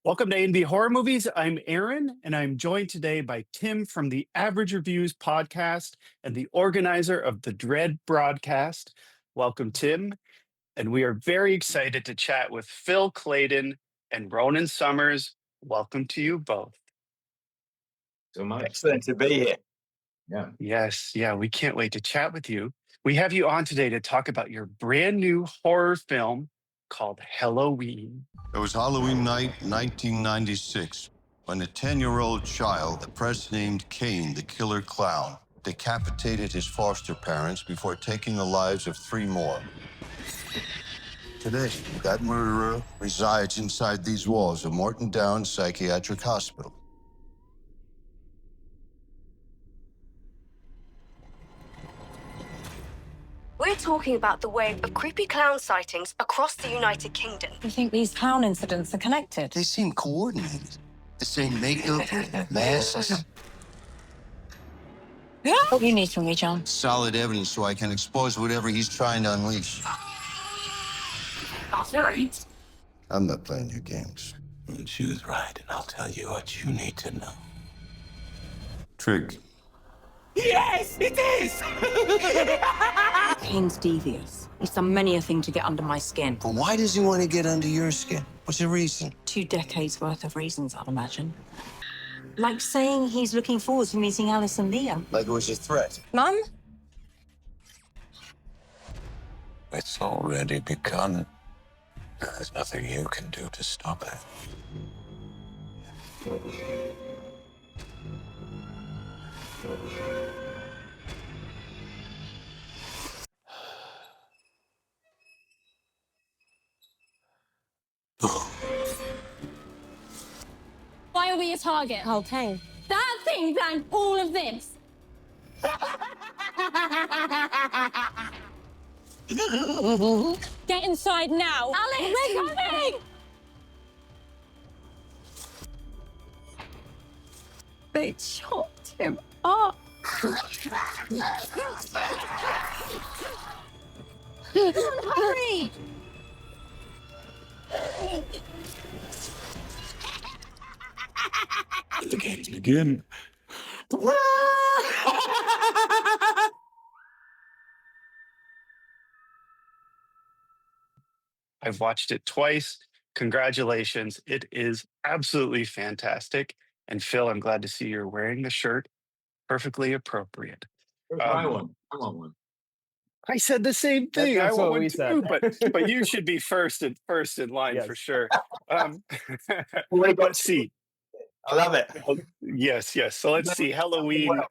Welcome to A&B Horror Movies. I'm Aaron, and I'm joined today by Tim from the Average Reviews podcast and the organizer of the Dread broadcast. Welcome, Tim. And we are very excited to chat with Phil Claydon and Ronan Summers. Welcome to you both. So much. Excellent to be here. Yeah. Yes, we can't wait to chat with you. We have you on today to talk about your brand new horror film called Helloween. It was Halloween night, 1996, when a 10-year-old child, the press named Kane, the Killer Clown, decapitated his foster parents before taking the lives of 3 more. Today, that murderer resides inside these walls of Morton Downs Psychiatric Hospital. We're talking about the wave of creepy clown sightings across the United Kingdom. You think these clown incidents are connected? They seem coordinated. The same makeup, masks. What do you need from me, John? Solid evidence so I can expose whatever he's trying to unleash. That's right. I'm not playing your games. Choose right, and I'll tell you what you need to know. Trig. Yes, it is! Kane's devious. He's done many a thing to get under my skin. But why does he want to get under your skin? What's the reason? 2 decades worth of reasons, I'd imagine. Like saying he's looking forward to meeting Alice and Liam. Like it was a threat. Mum? It's already begun. There's nothing you can do to stop it. Why are we a target? Okay. That thing planned all of this. Get inside now. Alex, we're coming! They chopped him up. Hurry! Let the games begin. I've watched it twice. Congratulations. It is absolutely fantastic. And Phil, I'm glad to see you're wearing the shirt. Perfectly appropriate. Buy one. I want one. I said the same thing. That's I what want we one said. too, but you should be first in line Yes. for sure. Let's see. I love it. Yes. So let's see. Helloween.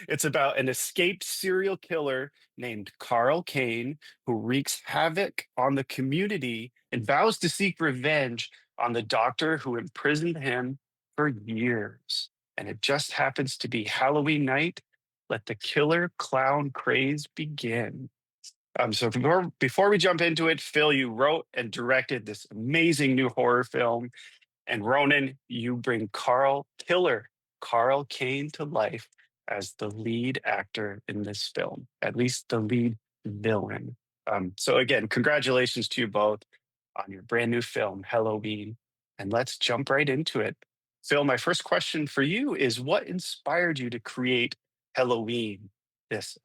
It's about an escaped serial killer named Carl Kane who wreaks havoc on the community and vows to seek revenge on the doctor who imprisoned him for years. And it just happens to be Halloween night. Let the Killer Clown Craze begin. So before we jump into it, Phil, you wrote and directed this amazing new horror film. And Ronan, you bring Carl Kane to life as the lead actor in this film, at least the lead villain. So again, congratulations to you both on your brand new film, Helloween. And let's jump right into it. Phil, my first question for you is what inspired you to create Helloween?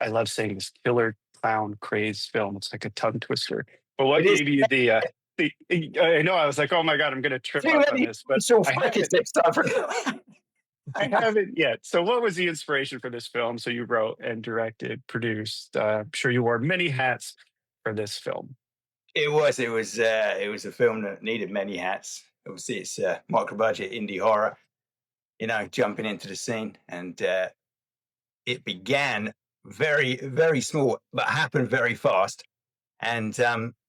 I love saying this Killer Clown Craze film. It's like a tongue twister. But what gave you I know I was like, oh my God, I'm going to trip up on this, but I haven't yet. So what was the inspiration for this film? So you wrote and directed, produced. I'm sure you wore many hats for this film. It was a film that needed many hats. Obviously, it's micro-budget indie horror, jumping into the scene. And it began very, very small, but happened very fast. And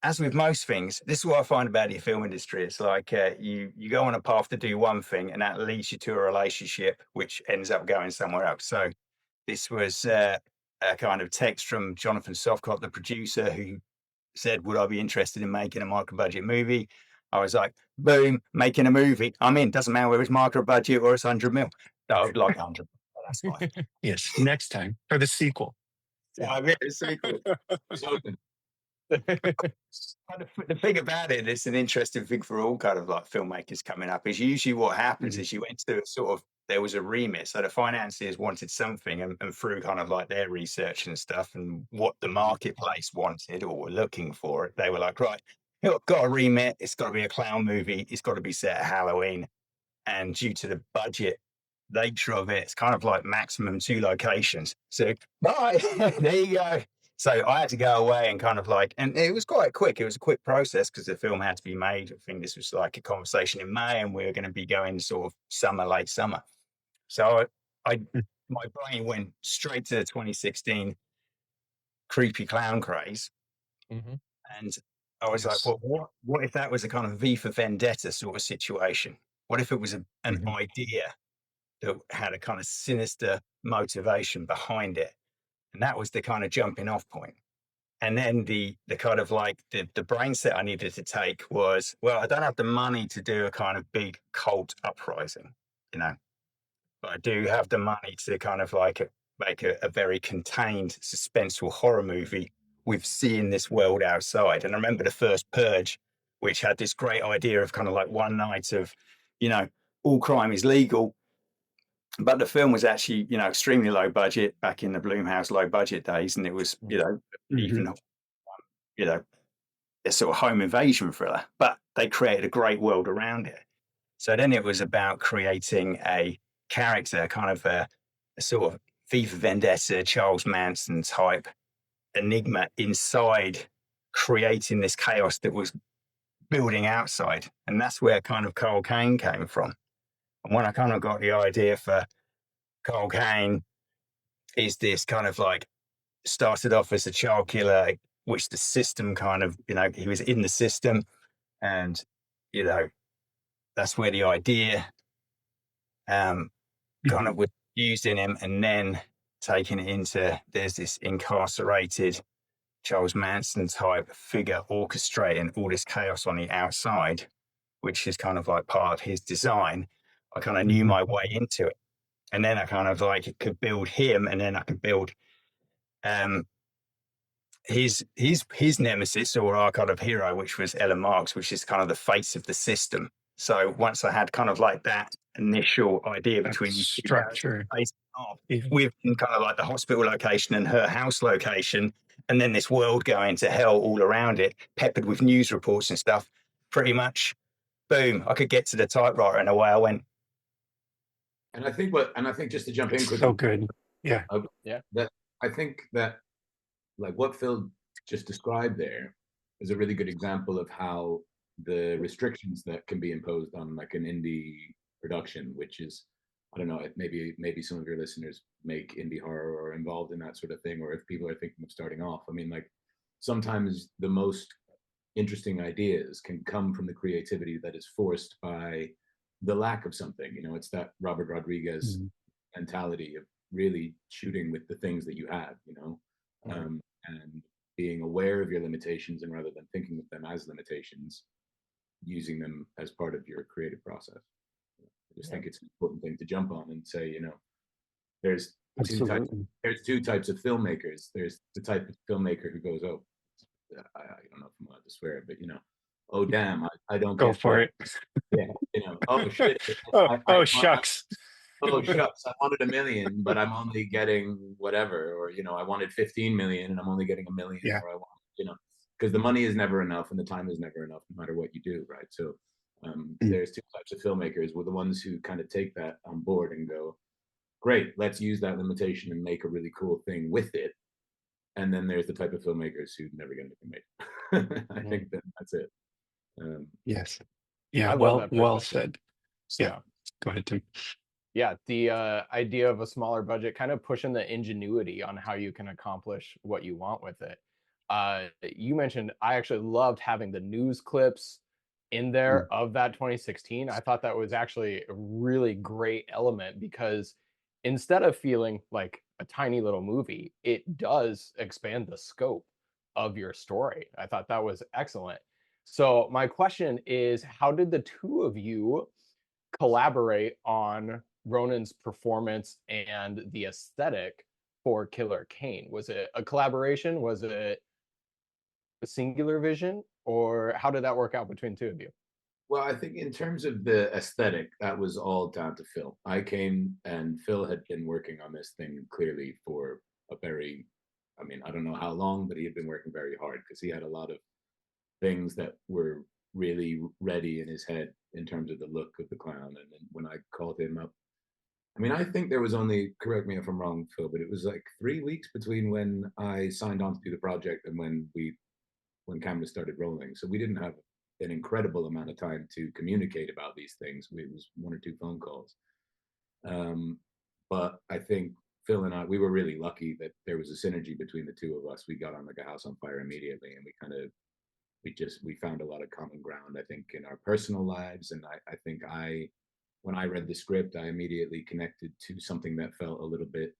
as with most things, this is what I find about the film industry. It's like you go on a path to do one thing, and that leads you to a relationship, which ends up going somewhere else. So this was a kind of text from Jonathan Softcott, the producer, who said, would I be interested in making a micro-budget movie? I was like, boom, making a movie. I'm in. Doesn't matter whether it's micro-budget or it's 100 mil. No, I'd like 100. That's fine. Yes, next time for the sequel. Yeah, I mean, the sequel. The thing about it, it's an interesting thing for all kind of like filmmakers coming up, is usually what happens Mhm. is you went to sort of, there was a remit. So the financiers wanted something, and through kind of like their research and stuff and what the marketplace wanted or were looking for, they were like, right, got a remit. It's got to be a clown movie. It's got to be set at Halloween. And due to the budget nature of it, it's kind of like maximum 2 locations. So bye, there you go. So I had to go away and kind of like, and it was quite quick. It was a quick process because the film had to be made. I think this was like a conversation in May, and we were going to be going sort of summer, late summer. So Mm. my brain went straight to the 2016 creepy clown craze, Mhm. and I was like, Yes. well, what if that was a kind of V for Vendetta sort of situation? What if it was an Mhm. idea that had a kind of sinister motivation behind it? And that was the kind of jumping off point. And then the kind of like the brain set I needed to take was, well, I don't have the money to do a kind of big cult uprising, you know, but I do have the money to kind of like make a very contained, suspenseful horror movie with seeing this world outside. And I remember the first Purge, which had this great idea of kind of like one night of, you know, all crime is legal. But the film was actually, you know, extremely low budget back in the Bloomhouse low budget days. And it was, you know, Mhm. even, you know, a sort of home invasion thriller, but they created a great world around it. So then it was about creating a character, kind of a sort of V for Vendetta, Charles Manson type enigma inside, creating this chaos that was building outside. And that's where kind of Carl Kane came from. And when I kind of got the idea for Carl Kane, is this kind of like started off as a child killer, which the system kind of, you know, he was in the system, and, you know, that's where the idea kind Mhm. of was used in him, and then taking it into, there's this incarcerated Charles Manson type figure orchestrating all this chaos on the outside, which is kind of like part of his design. I kind of knew Mhm. my way into it. And then I kind of like could build him, and then I could build um, his nemesis, or our kind of hero, which was Ella Marks, which is kind of the face of the system. So once I had kind of like that initial idea That between these two characters structure. facing off, Yeah. within kind of like the hospital location and her house location, and then this world going to hell all around it, peppered with news reports and stuff, pretty much, boom, I could get to the typewriter, and away I went. And I think just to jump in So quickly, good. Yeah. Yeah. that I think that like what Phil just described there is a really good example of how the restrictions that can be imposed on like an indie production, which is, I don't know, maybe some of your listeners make indie horror or involved in that sort of thing, or if people are thinking of starting off. I mean, like sometimes the most interesting ideas can come from the creativity that is forced by the lack of something. You know, it's that Robert Rodriguez Mhm. mentality of really shooting with the things that you have, you know, and being aware of your limitations, and rather than thinking of them as limitations, using them as part of your creative process. I just think it's an important thing to jump on and say, you know, there's Absolutely. there's two types of filmmakers. There's the type of filmmaker who goes, oh, I don't know if I'm allowed to swear, but you know, oh damn, I don't Go get for what, it. yeah, you know, oh shit, Oh, I shucks. oh shucks, I wanted 1 million, but I'm only getting whatever, or you know, I wanted 15 million and I'm only getting 1 million, Yeah. or I want, you know, because the money is never enough and the time is never enough, no matter what you do, right? So Mm. there's two types of filmmakers. With the ones who kind of take that on board and go, great, let's use that limitation and make a really cool thing with it. And then there's the type of filmmakers who never get anything made. I think that's it. Yes. Yeah. I love that Well perspective. said. Yeah. Yeah. Go ahead, Tim. Yeah, the idea of a smaller budget, kind of pushing the ingenuity on how you can accomplish what you want with it. You mentioned, I actually loved having the news clips in there of that 2016. I thought that was actually a really great element, because instead of feeling like a tiny little movie, it does expand the scope of your story. I thought that was excellent. So my question is, how did the two of you collaborate on Ronan's performance and the aesthetic for Killer Kane? Was it a collaboration? Was it a singular vision, or how did that work out between two of you? Well, I think in terms of the aesthetic, that was all down to Phil. I came and Phil had been working on this thing clearly for a very, I mean, I don't know how long, but he had been working very hard because he had a lot of things that were really ready in his head in terms of the look of the clown. And then when I called him up, I mean, I think there was only, correct me if I'm wrong, Phil, but it was like 3 weeks between when I signed on to do the project and when cameras started rolling. So we didn't have an incredible amount of time to communicate about these things. It was 1 or 2 phone calls. But I think Phil and I, we were really lucky that there was a synergy between the two of us. We got on like a house on fire immediately, and we found a lot of common ground, I think, in our personal lives. And I think when I read the script, I immediately connected to something that felt a little bit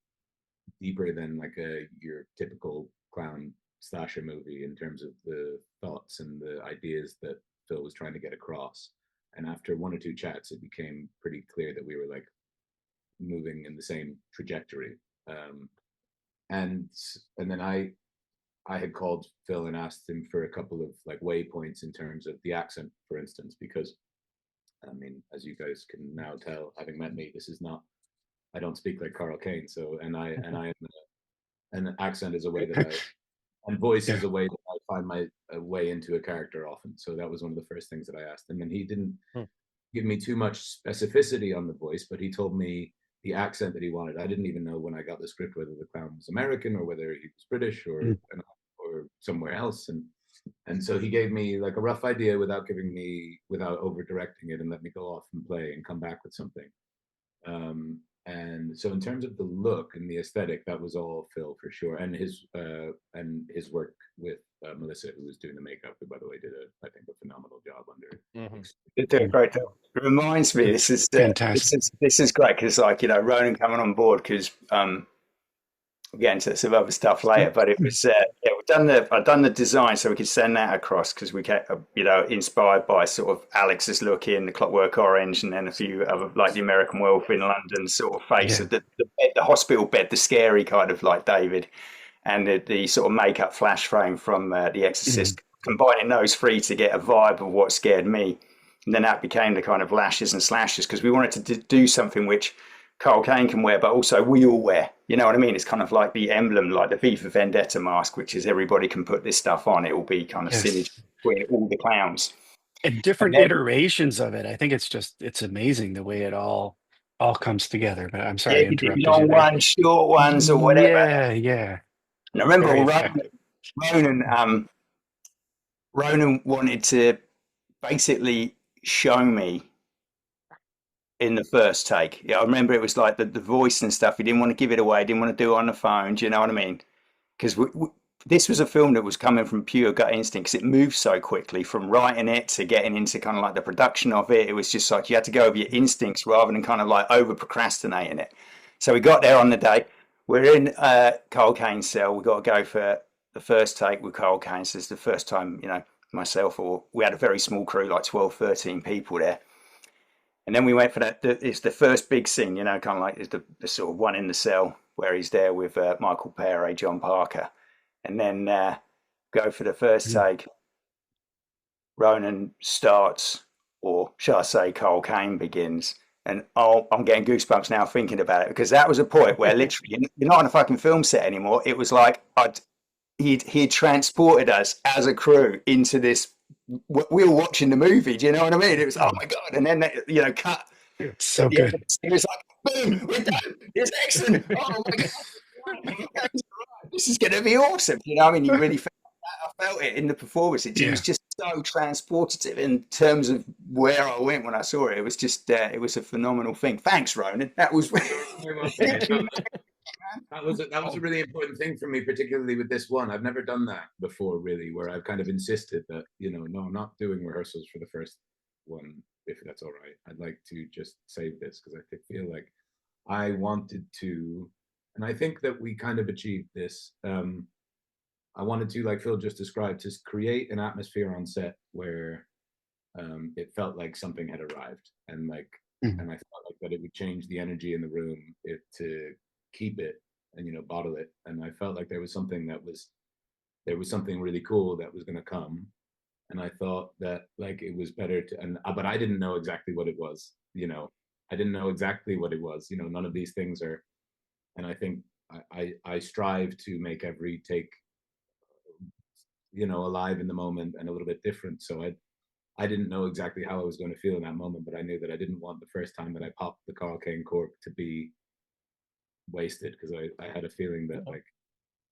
deeper than like your typical clown slasher movie in terms of the thoughts and the ideas that Phil was trying to get across. And after 1 or 2 chats, it became pretty clear that we were like moving in the same trajectory. And then I had called Phil and asked him for a couple of like waypoints in terms of the accent, for instance, because I mean, as you guys can now tell, having met me, this is not, I don't speak like Carl Kane. So, and an accent is a way that and voice is a way that I find my way into a character often. So that was one of the first things that I asked him. And he didn't give me too much specificity on the voice, but he told me the accent that he wanted. I didn't even know when I got the script whether the clown was American or whether he was British or somewhere else. And so he gave me like a rough idea without over directing it, and let me go off and play and come back with something. And so in terms of the look and the aesthetic, that was all Phil for sure. And his work with Melissa, who was doing the makeup, who by the way did I think a phenomenal job under. It did a great job. It reminds me, this is fantastic. This is great because, like, you know, Ronan coming on board because we'll get into some other stuff later. But it was I've done the design so we could send that across because we get inspired by sort of Alex's look in The Clockwork Orange, and then a few other like The American Wolf in London sort of face of the hospital bed, the scary kind of like David, and the sort of makeup flash frame from The Exorcist. Combining those three to get a vibe of what scared me, and then that became the kind of lashes and slashes because we wanted to do something which Carl Kane can wear, but also we all wear. You know what I mean? It's kind of like the emblem, like the V for Vendetta mask, which is everybody can put this stuff on. It will be kind of synergy between all the clowns. And different iterations of it. I think it's amazing the way it all comes together. But I'm sorry I interrupted long you there. ones, short ones, or whatever. Yeah. And I remember Ronan wanted to basically show me in the first take. Yeah, I remember it was like the voice and stuff. He didn't want to give it away. Didn't want to do it on the phone. Do you know what I mean? Because this was a film that was coming from pure gut instinct because it moved so quickly from writing it to getting into kind of like the production of it. It was just like you had to go over your instincts rather than kind of like over procrastinating it. So we got there on the day. We're in Carl Kane's cell. We got to go for the first take with Carl Kane. So it's the first time, you know, myself, or we had a very small crew, like 12, 13 people there. And then we went for that. It's the first big scene, you know, kind of like it's the sort of one in the cell where he's there with Michael Pere, John Parker. And then go for the first take. Ronan starts, or shall I say Carl Kane begins. And I'm getting goosebumps now thinking about it because that was a point where literally you're not on a fucking film set anymore. It was like he'd transported us as a crew into this. We were watching the movie. Do you know what I mean? It was oh my god, and then cut. It's so good. It was like boom, we're done. It's excellent. Oh my god, this is going to be awesome. You know, I mean, you really felt that. I felt it in the performance. It was just so transportative in terms of where I went when I saw it. It was just it was a phenomenal thing. Thanks, Ronan. That was. That was a really important thing for me, particularly with this one. I've never done that before, really, where I've kind of insisted that, no, I'm not doing rehearsals for the first one, if that's all right. I'd like to just save this because I feel like I wanted to, and I think that we kind of achieved this. I wanted to, like Phil just described, to create an atmosphere on set where it felt like something had arrived, and and I felt like that it would change the energy in the room to keep it and bottle it. And I felt like there was something that was there was something really cool that was going to come, and I thought that like it was better to, and but I didn't know exactly what it was. I didn't know exactly what it was. None of these things are, and I think I strive to make every take alive in the moment and a little bit different. So I didn't know exactly how I was going to feel in that moment, but I knew that I didn't want the first time that I popped the Carl Kane cork to be wasted, because I had a feeling that like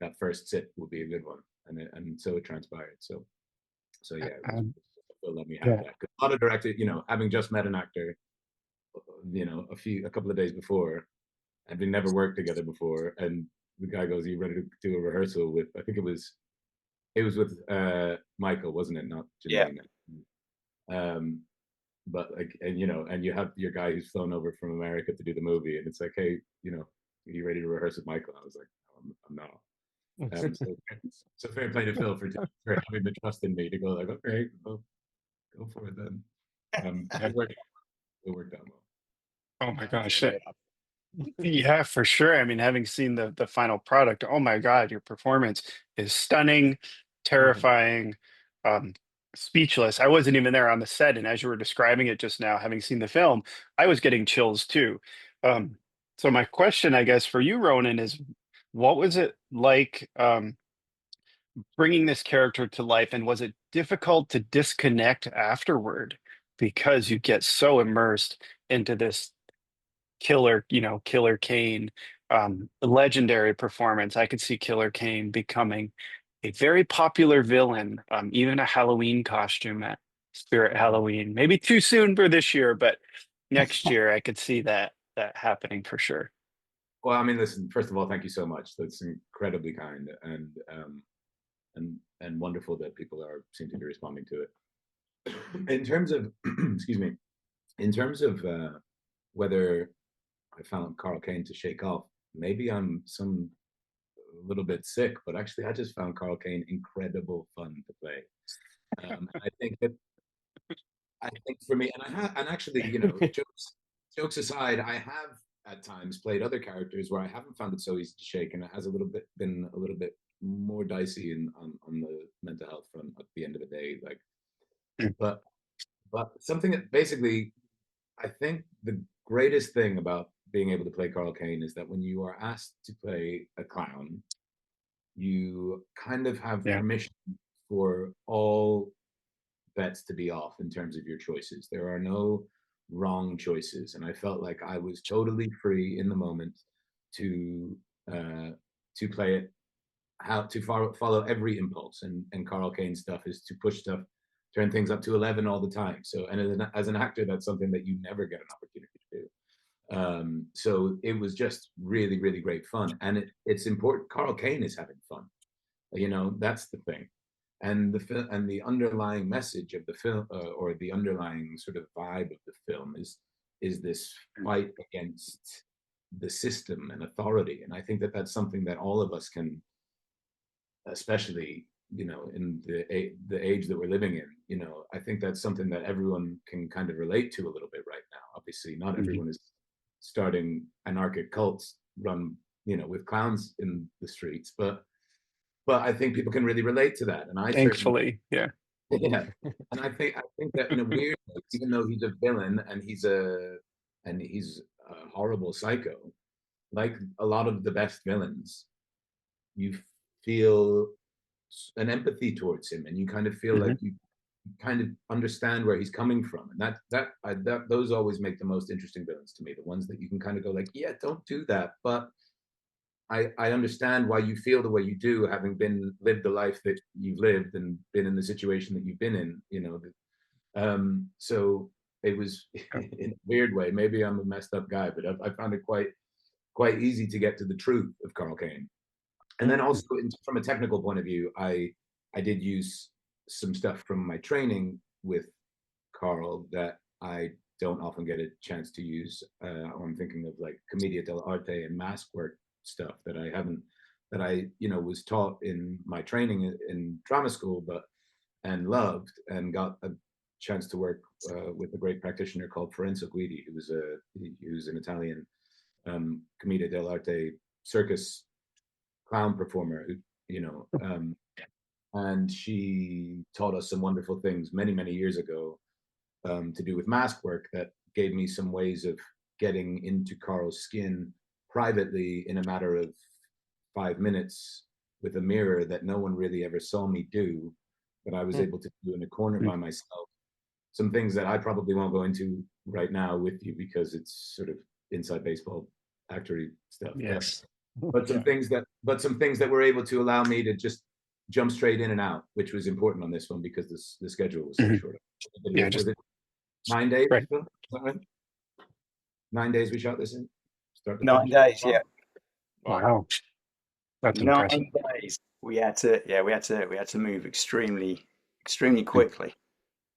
that first sip would be a good one, and so it transpired. So yeah, they'll let me have Yeah. that. 'Cause a lot of directors, having just met an actor, a couple of days before, and we never worked together before, and the guy goes, "Are you ready to do a rehearsal with?" I think it was with Michael, wasn't it? Not Yeah. Janine. But like, and you have your guy who's flown over from America to do the movie, and it's like, hey, are you ready to rehearse with Michael? I was like, no, I'm not. So fair play to Phil for having the trust in me to go like, okay, well, go for it then. It worked out well. Oh my gosh. Yeah, for sure. I mean, having seen the final product, oh my God, your performance is stunning, terrifying, um, speechless. I wasn't even there on the set, and as you were describing it just now, having seen the film, I was getting chills too. Um, so my question, I guess, for you, Ronan, is what was it like bringing this character to life, and was it difficult to disconnect afterward because you get so immersed into this Killer Kane, legendary performance? I could see Killer Kane becoming a very popular villain, even a Halloween costume at Spirit Halloween. Maybe too soon for this year, but next year I could see that happening for sure. Well, I mean, listen. First of all, thank you so much. That's incredibly kind, and wonderful that people seem to be responding to it. In terms of, excuse me, in terms of whether I found Carl Kane to shake off, maybe I'm a little bit sick, but actually I just found Carl Kane incredible fun to play. I think for me, and actually, jokes aside, I have at times played other characters where I haven't found it so easy to shake, and it has been a little bit more dicey on the mental health front at the end of the day. Like, but something that basically, I think the greatest thing about being able to play Carl Kane is that when you are asked to play a clown, you kind of have Yeah. permission for all bets to be off in terms of your choices. There are no wrong choices, and I felt like I was totally free in the moment to play it, how to follow every impulse. And Carl Kane's stuff is to push stuff, turn things up to 11 all the time. So, and as an actor, that's something that you never get an opportunity to do. So it was just really, really great fun, and it's important. Carl Kane is having fun. That's the thing. And the underlying message of the film, or the underlying sort of vibe of the film, is this fight against the system and authority. And I think that that's something that all of us can, especially in the age that we're living in. I think that's something that everyone can kind of relate to a little bit right now. Obviously, not everyone is starting anarchic cults run with clowns in the streets, but I think people can really relate to that, and I Thankfully, yeah. yeah, and I think that in a weird way, even though he's a villain and he's a horrible psycho, like a lot of the best villains, you feel an empathy towards him, and you kind of feel like you kind of understand where he's coming from, and that those always make the most interesting villains to me. The ones that you can kind of go like, yeah, don't do that, but I understand why you feel the way you do, having lived the life that you've lived and been in the situation that you've been in. So it was in a weird way. Maybe I'm a messed up guy, but I found it quite easy to get to the truth of Carl Kane. And then also from a technical point of view, I did use some stuff from my training with Carl that I don't often get a chance to use. I'm thinking of like commedia dell'arte and mask work stuff that I was taught in my training in drama school, and loved, and got a chance to work with a great practitioner called Ferenzo Guidi, who's an Italian commedia dell'arte circus clown performer, and she taught us some wonderful things many, many years ago to do with mask work that gave me some ways of getting into Carl's skin privately in a matter of 5 minutes with a mirror that no one really ever saw me do, but I was able to do in a corner by myself. Some things that I probably won't go into right now with you because it's sort of inside baseball actory stuff. Yes. But some things that were able to allow me to just jump straight in and out, which was important on this one because the schedule was so short. Yeah, just 9 days. right. Is that right? 9 days we shot this in. 9 days, yeah. Wow, that's 9 impressive. days. We had to move extremely quickly.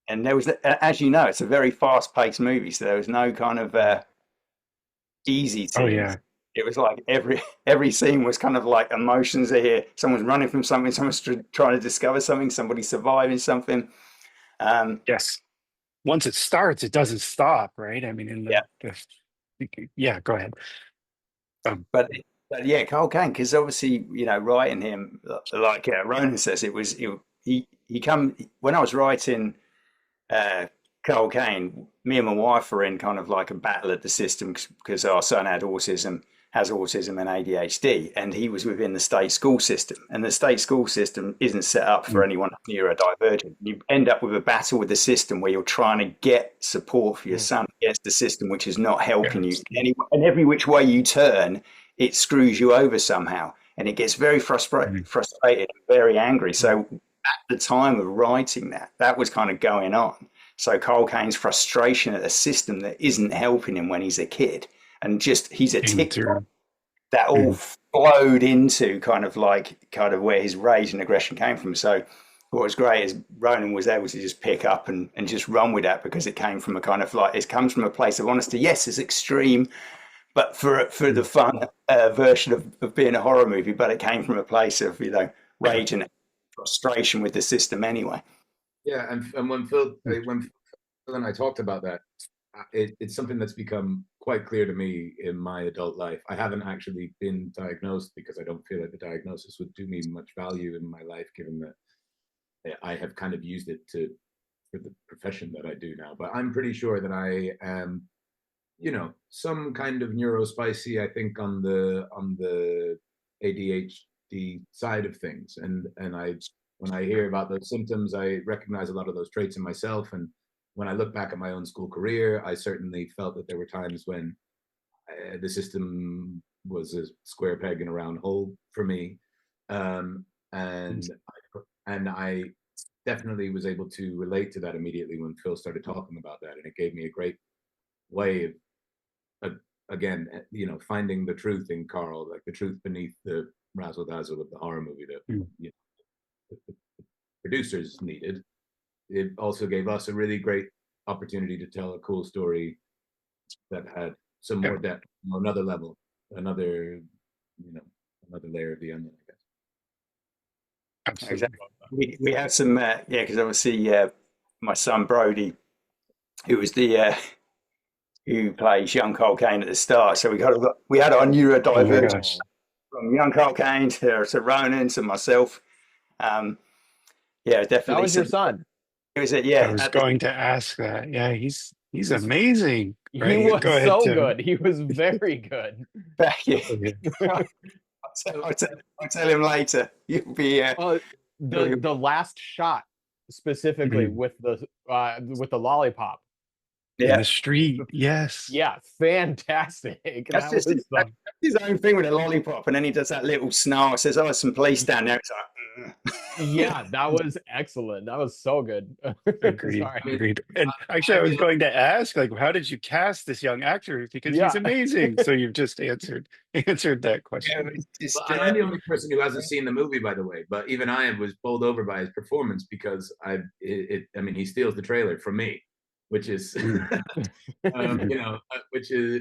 And there was, as you know, it's a very fast-paced movie, so there was no kind of easy scenes. Oh yeah. It was like every scene was kind of like emotions are here. Someone's running from something, someone's trying to discover something, somebody's surviving something. Yes. Once it starts, it doesn't stop, right? I mean, in yeah, go ahead. But yeah, Carl Kane, because obviously, writing him, like Ronan says, he come when I was writing Carl Kane, me and my wife were in kind of like a battle at the system because our son has autism and ADHD, and he was within the state school system, and the state school system isn't set up for anyone neurodivergent. You end up with a battle with the system where you're trying to get support for your son against the system, which is not helping you. And every which way you turn, it screws you over somehow, and it gets very frustrated, very angry. So at the time of writing that was kind of going on. So Carl Kane's frustration at a system that isn't helping him when he's a kid, and just he's a tick that all flowed into kind of where his rage and aggression came from. So what was great is Ronan was able to just pick up and just run with that, because it came from a kind of it comes from a place of honesty. Yes, it's extreme, but for the fun version of being a horror movie, but it came from a place of rage and frustration with the system anyway. Yeah, and when Phil and I talked about that, it's something that's become quite clear to me in my adult life. I haven't actually been diagnosed because I don't feel like the diagnosis would do me much value in my life, given that I have kind of used it for the profession that I do now. But I'm pretty sure that I am, some kind of neurospicy, I think, on the ADHD side of things. And when I hear about those symptoms, I recognize a lot of those traits in myself. And when I look back at my own school career, I certainly felt that there were times when the system was a square peg in a round hole for me. And I definitely was able to relate to that immediately when Phil started talking about that. And it gave me a great way of, again, finding the truth in Carl, like the truth beneath the razzle dazzle of the horror movie that the producers needed. It also gave us a really great opportunity to tell a cool story that had some more depth, another level, another layer of the onion, I guess. Absolutely. Exactly. We have some, because obviously my son Brody, who was who plays young Carl Kane at the start. So we had our neurodivergence from young Carl Kane to Ronan to myself. Definitely. That was your son. It was yeah. I was going to ask that. Yeah, he's amazing. Right? He was ahead, so Tim. good. He was very good. Thank you. I'll tell him later. You'll be the last shot specifically with the lollipop. In the street. Yes. Yeah, fantastic. That's just his own thing with a lollipop, and then he does that little snarl. Says, "Oh, there's some police down there." It's like, yeah, that was excellent. That was so good. Agreed. And actually, I was going to ask, how did you cast this young actor? Because he's amazing. So you've just answered that question. I'm the only person who hasn't seen the movie, by the way. But even I was bowled over by his performance because he steals the trailer from me, which is,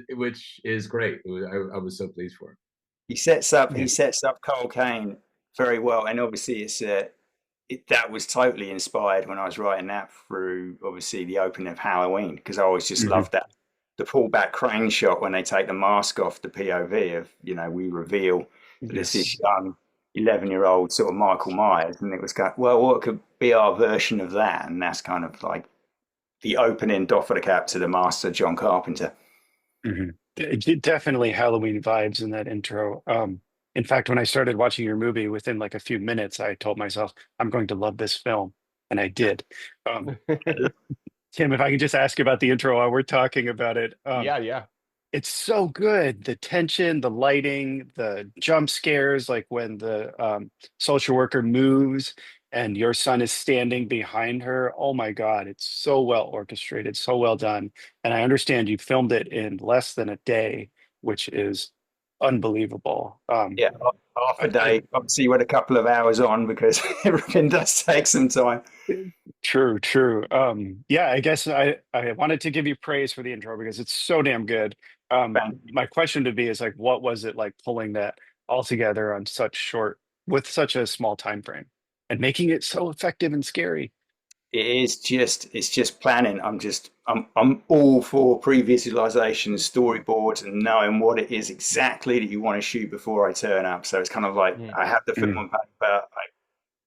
which is great. I was so pleased for him. He sets up Carl Kane very well, and obviously that was totally inspired when I was writing that through obviously the opening of Helloween, because I always just loved that, the pullback crane shot when they take the mask off, the POV of we reveal that it's this young 11-year-old sort of Michael Myers, and it was kind of, well, what could be our version of that? And that's kind of like the opening doff of the cap to the master, John Carpenter. Definitely Halloween vibes in that intro. In fact, when I started watching your movie, within like a few minutes, I told myself, I'm going to love this film. And I did. Tim, if I can just ask about the intro while we're talking about it. Yeah. It's so good. The tension, the lighting, the jump scares, like when the social worker moves and your son is standing behind her. Oh my God, it's so well orchestrated, so well done. And I understand you filmed it in less than a day, which is unbelievable. Yeah, half a day. Obviously, you had a couple of hours on because everything does take some time. True. Yeah, I guess I wanted to give you praise for the intro because it's so damn good. My question to be is like, what was it like pulling that all together on with such a small time frame and making it so effective and scary? It's just planning. I'm all for pre-visualization, storyboards, and knowing what it is exactly that you want to shoot before I turn up. So it's kind of like I have the film on paper. I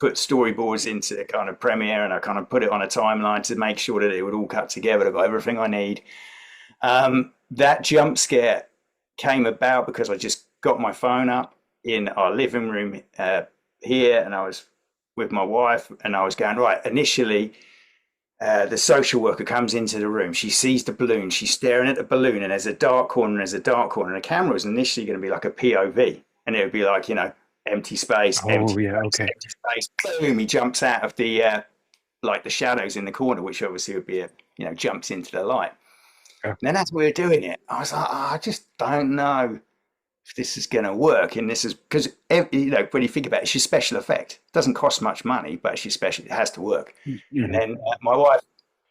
put storyboards into the kind of Premiere, and I kind of put it on a timeline to make sure that it would all cut together. I've got everything I need. That jump scare came about because I just got my phone up in our living room here, and I was with my wife, and I was going, right, initially, the social worker comes into the room. She sees the balloon. She's staring at the balloon, and there's a dark corner, and the camera was initially going to be like a POV, and it would be like, empty space, empty space, boom, he jumps out of the like the shadows in the corner, which obviously would be jumps into the light. And then as we were doing it, I was like, I just don't know if this is going to work. And this is because when you think about it, it's just special effect. It doesn't cost much money, but it's special. It has to work. And then my wife,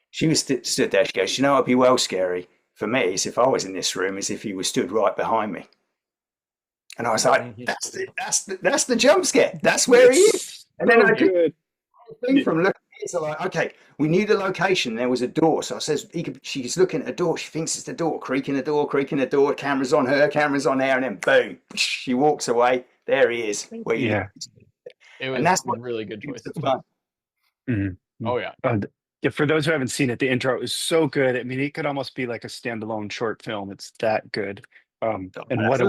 she was stood there. She goes, it'd be well scary for me is if I was in this room, is if he was stood right behind me. And I was like, that's the jump scare. That's where he is. And then I did from looking at it, so like, okay, we need a location. There was a door. So I says, she's looking at a door. She thinks it's the door, creaking the door. Camera's on her, camera's on there. And then boom, she walks away. There he is. It was and that's a really good choice. Oh, yeah. For those who haven't seen it, the intro is so good. I mean, it could almost be like a standalone short film. It's that good. And what a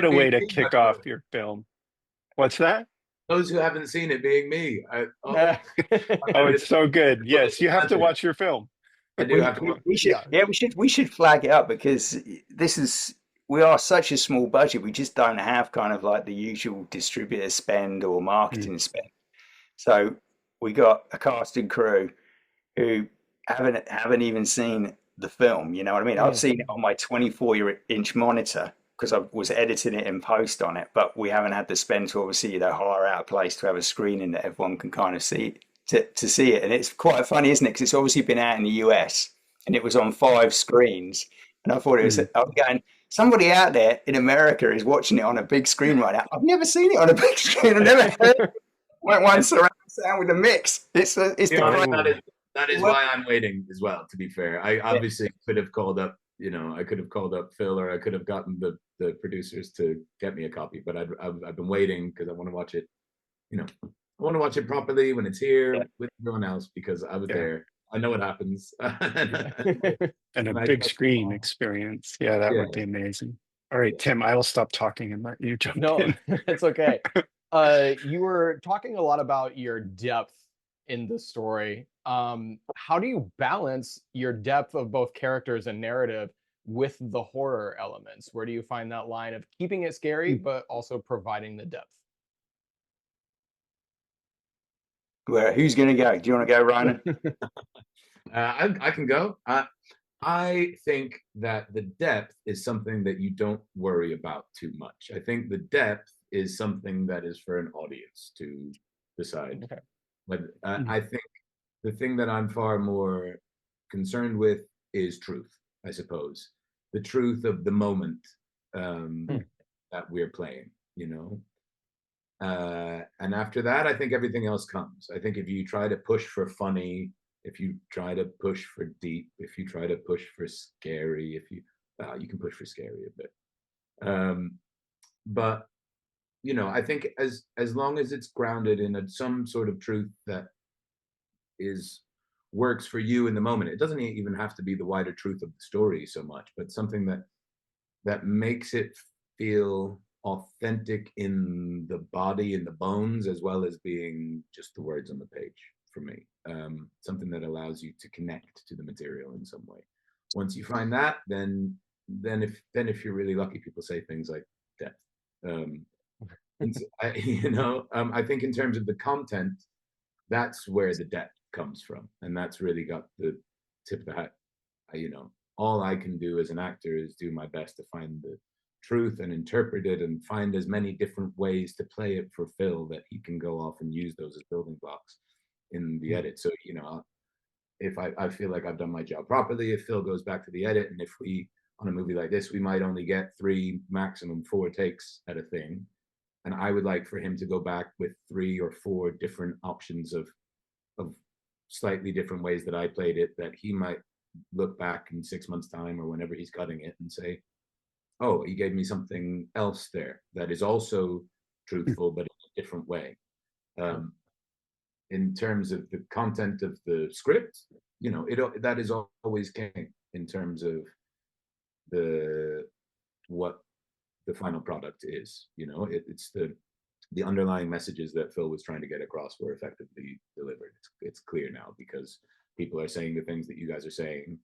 way to kick off your film. What's that? Those who haven't seen it being me. It's so good. Yes, you have to watch your film. I do have to watch. We should flag it up because we are such a small budget. We just don't have kind of like the usual distributor spend or marketing spend. So we got a cast and crew who haven't even seen the film, you know what I mean? I've seen it on my 24-inch monitor because I was editing it in post on it, but we haven't had the spend to obviously hire out a place to have a screening that everyone can kind of see to see it. And it's quite funny, isn't it? Because it's obviously been out in the US and it was on 5 screens, and I thought it was. I'm going, somebody out there in America is watching it on a big screen right now. I've never seen it on a big screen. I've never heard one surround sound with a mix. That is why I'm waiting as well, to be fair. I obviously could have called up, I could have called up Phil, or I could have gotten the producers to get me a copy, but I've been waiting because I want to watch it, I want to watch it properly when it's here with everyone else, because I was there. I know what happens. And a big screen experience. Yeah, that would be amazing. All right, Tim, I will stop talking and let you jump in. It's okay. You were talking a lot about your depth in the story. How do you balance your depth of both characters and narrative with the horror elements? Where do you find that line of keeping it scary but also providing the depth? Well, who's gonna go? Do you want to go, Ronan? I can go. I think that the depth is something that you don't worry about too much. I think the depth is something that is for an audience to decide. Okay. But I think the thing that I'm far more concerned with is truth, I suppose. The truth of the moment that we're playing, and after that, I think everything else comes. I think if you try to push for funny, if you try to push for deep, if you try to push for scary, you can push for scary a bit. But you know, I think as long as it's grounded in some sort of truth that is works for you in the moment, it doesn't even have to be the wider truth of the story so much, but something that makes it feel authentic in the body and the bones, as well as being just the words on the page for me. Something that allows you to connect to the material in some way. Once you find that, then if you're really lucky, people say things like depth. I think in terms of the content, that's where the depth comes from, and that's really got the tip of the hat. All I can do as an actor is do my best to find the truth and interpret it and find as many different ways to play it for Phil that he can go off and use those as building blocks in the edit. So, if I feel like I've done my job properly, if Phil goes back to the edit, and if we, on a movie like this, we might only get 3, maximum 4 takes at a thing. And I would like for him to go back with 3 or 4 different options of slightly different ways that I played it, that he might look back in 6 months' time or whenever he's cutting it and say, oh, he gave me something else there that is also truthful, but in a different way. In terms of the content of the script, that is always king in terms of what the final product is. It's the underlying messages that Phil was trying to get across were effectively delivered. It's clear now because people are saying the things that you guys are saying,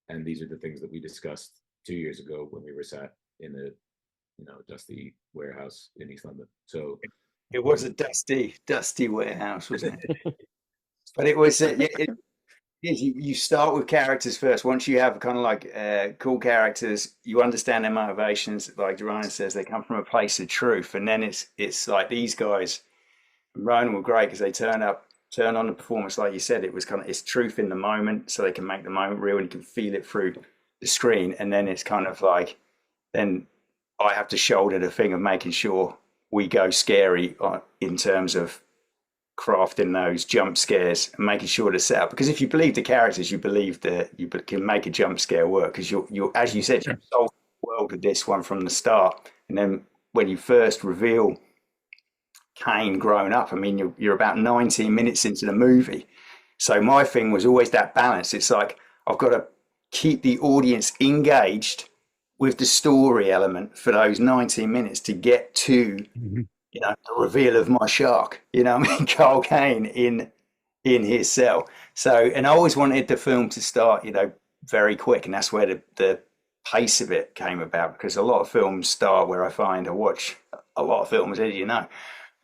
and these are the things that we discussed 2 years ago when we were sat in a dusty warehouse in East London. So it was a dusty warehouse, wasn't it? But it was you start with characters first. Once you have kind of like cool characters, you understand their motivations. Like Ryan says, they come from a place of truth, and then it's like these guys. Ronan were great because they turn on the performance, like you said. It was kind of, it's truth in the moment, so they can make the moment real, and you can feel it through the screen. And then it's kind of like, then I have to shoulder the thing of making sure we go scary in terms of crafting those jump scares and making sure to set up. Because if you believe the characters, you believe that you can make a jump scare work. Because you're as you said, you sold the world with this one from the start. And then when you first reveal Kane grown up, I mean, you're about 19 minutes into the movie. So my thing was always that balance. It's like, I've got to keep the audience engaged with the story element for those 19 minutes to get to, the reveal of my shark, Carl Kane in his cell. So, and I always wanted the film to start, very quick. And that's where the pace of it came about, because a lot of films start where I watch a lot of films, as you know,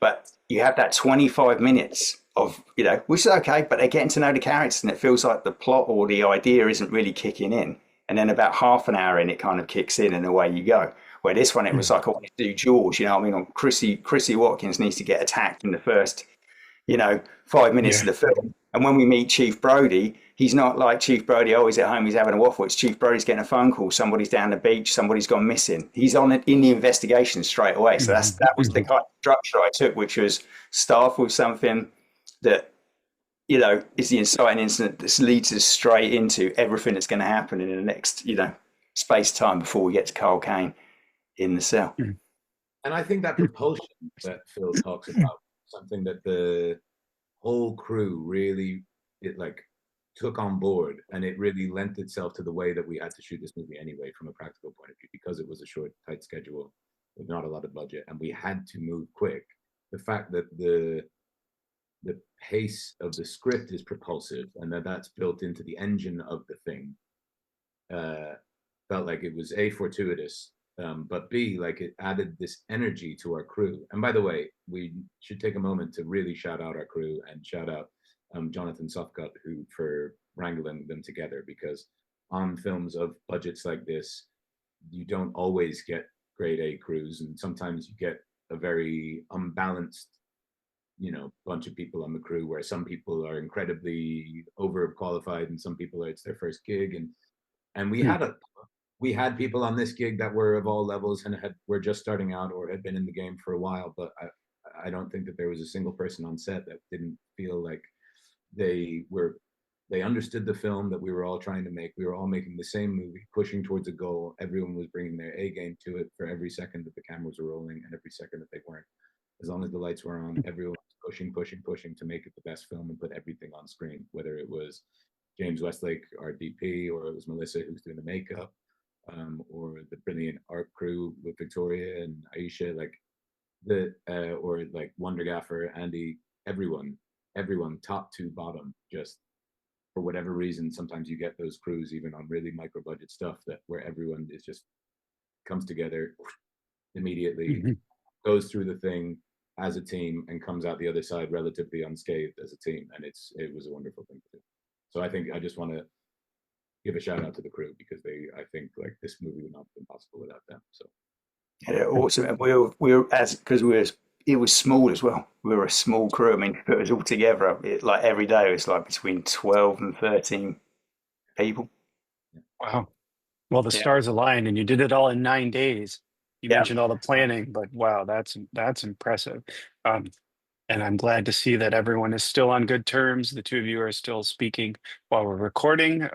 but you have that 25 minutes of, which is okay, but they're getting to know the characters, and it feels like the plot or the idea isn't really kicking in. And then about half an hour in, it kind of kicks in and away you go. Where this one, it was like, I want to do George, Chrissy Watkins needs to get attacked in the first, 5 minutes of the film. And when we meet Chief Brody, he's not like Chief Brody, oh, he's at home, he's having a waffle. It's Chief Brody's getting a phone call, somebody's down the beach, somebody's gone missing. He's on it in the investigation straight away. So that was the kind of structure I took, which was start with something that, is the inciting incident that leads us straight into everything that's going to happen in the next, space time before we get to Carl Kane in the cell. And I think that propulsion that Phil talks about, something that the whole crew really took on board, and it really lent itself to the way that we had to shoot this movie anyway, from a practical point of view, because it was a short, tight schedule with not a lot of budget, and we had to move quick. The fact that the pace of the script is propulsive, and that's built into the engine of the thing, felt like it was A, fortuitous, but B, like it added this energy to our crew. And by the way, we should take a moment to really shout out our crew and shout out Jonathan Softcut, who for wrangling them together, because on films of budgets like this, you don't always get grade A crews, and sometimes you get a very unbalanced bunch of people on the crew, where some people are incredibly overqualified and some people it's their first gig, and we had people on this gig that were of all levels and were just starting out or had been in the game for a while, but I don't think that there was a single person on set that didn't feel like they were they understood the film that we were all trying to make. We were all making the same movie, pushing towards a goal. Everyone was bringing their A game to it for every second that the cameras were rolling and every second that they weren't. As long as the lights were on, everyone was pushing to make it the best film and put everything on screen, whether it was James Westlake, our DP, or it was Melissa who's doing the makeup, or the brilliant art crew with Victoria and Aisha, like or like Wonder Gaffer, Andy, everyone, top to bottom, just for whatever reason, sometimes you get those crews even on really micro budget stuff that where everyone is just comes together immediately, goes through the thing as a team and comes out the other side relatively unscathed as a team. And it was a wonderful thing to do. So I think I just want to give a shout out to the crew because I think like this movie would not have been possible without them. So yeah, awesome. And it was small as well. We were a small crew. I mean, it was all together. Like every day, it was like between 12 and 13 people. Wow. Well, the stars aligned, and you did it all in 9 days. You mentioned all the planning, but wow, that's impressive. And I'm glad to see that everyone is still on good terms. The two of you are still speaking while we're recording.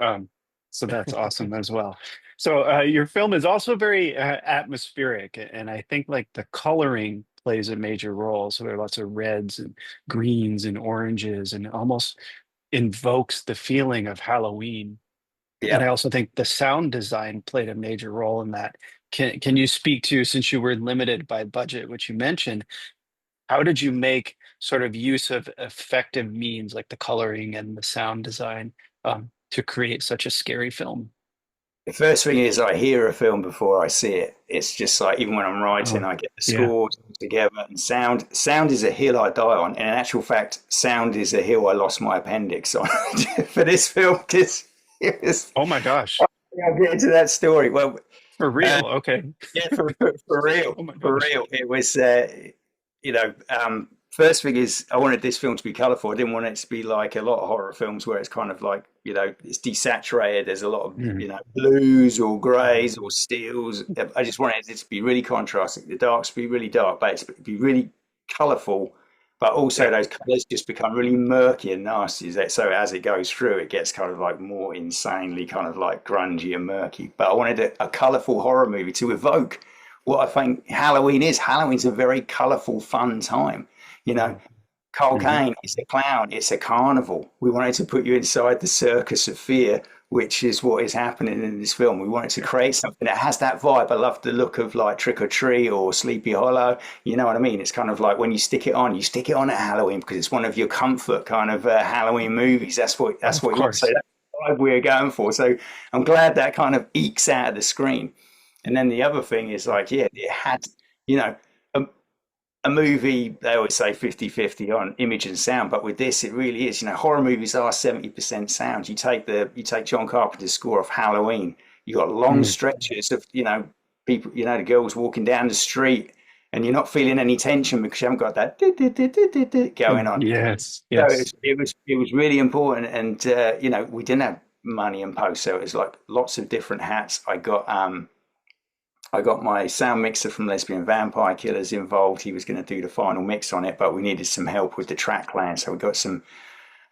So that's awesome as well. So your film is also very atmospheric, and I think like the coloring plays a major role. So there are lots of reds and greens and oranges, and almost invokes the feeling of Halloween. And I also think the sound design played a major role in that. Can you speak to, since you were limited by budget, which you mentioned, how did you make sort of use of effective means like the coloring and the sound design to create such a scary film? The first thing is I hear a film before I see it. It's just like even when I'm writing, I get the scores together, and sound is a hill I die on. And in actual fact, sound is a hill I lost my appendix on for this film because it was. Oh my gosh! I'll get into that story. Well, for real, okay. Yeah, for real, oh my gosh. For real. It was, first thing is I wanted this film to be colourful. I didn't want it to be like a lot of horror films where it's kind of like, it's desaturated. There's a lot of, blues or greys or steels. I just wanted it to be really contrasting. The darks to be really dark, but it's to be really colourful. But also those colours just become really murky and nasty. So as it goes through, it gets kind of like more insanely kind of like grungy and murky. But I wanted a colourful horror movie to evoke what I think Halloween is. Halloween's a very colourful, fun time. Carl Kane, it's a clown, it's a carnival. We wanted to put you inside the circus of fear, which is what is happening in this film. We wanted to create something that has that vibe. I love the look of like Trick or Treat or Sleepy Hollow. You know what I mean? It's kind of like when you stick it on at Halloween because it's one of your comfort kind of Halloween movies. That's what you want to say. That's the vibe we're going for. So I'm glad that kind of ekes out of the screen. And then the other thing is like, it had, a movie, they always say 50-50 on image and sound, but with this, it really is. Horror movies are 70% sound. You take John Carpenter's score of Halloween, you got long stretches of, people, the girls walking down the street, and you're not feeling any tension because you haven't got that going on. Yes. So it was really important, and we didn't have money in post, so it was like lots of different hats. I got my sound mixer from Lesbian Vampire Killers involved. He was going to do the final mix on it, but we needed some help with the track laying. So we got some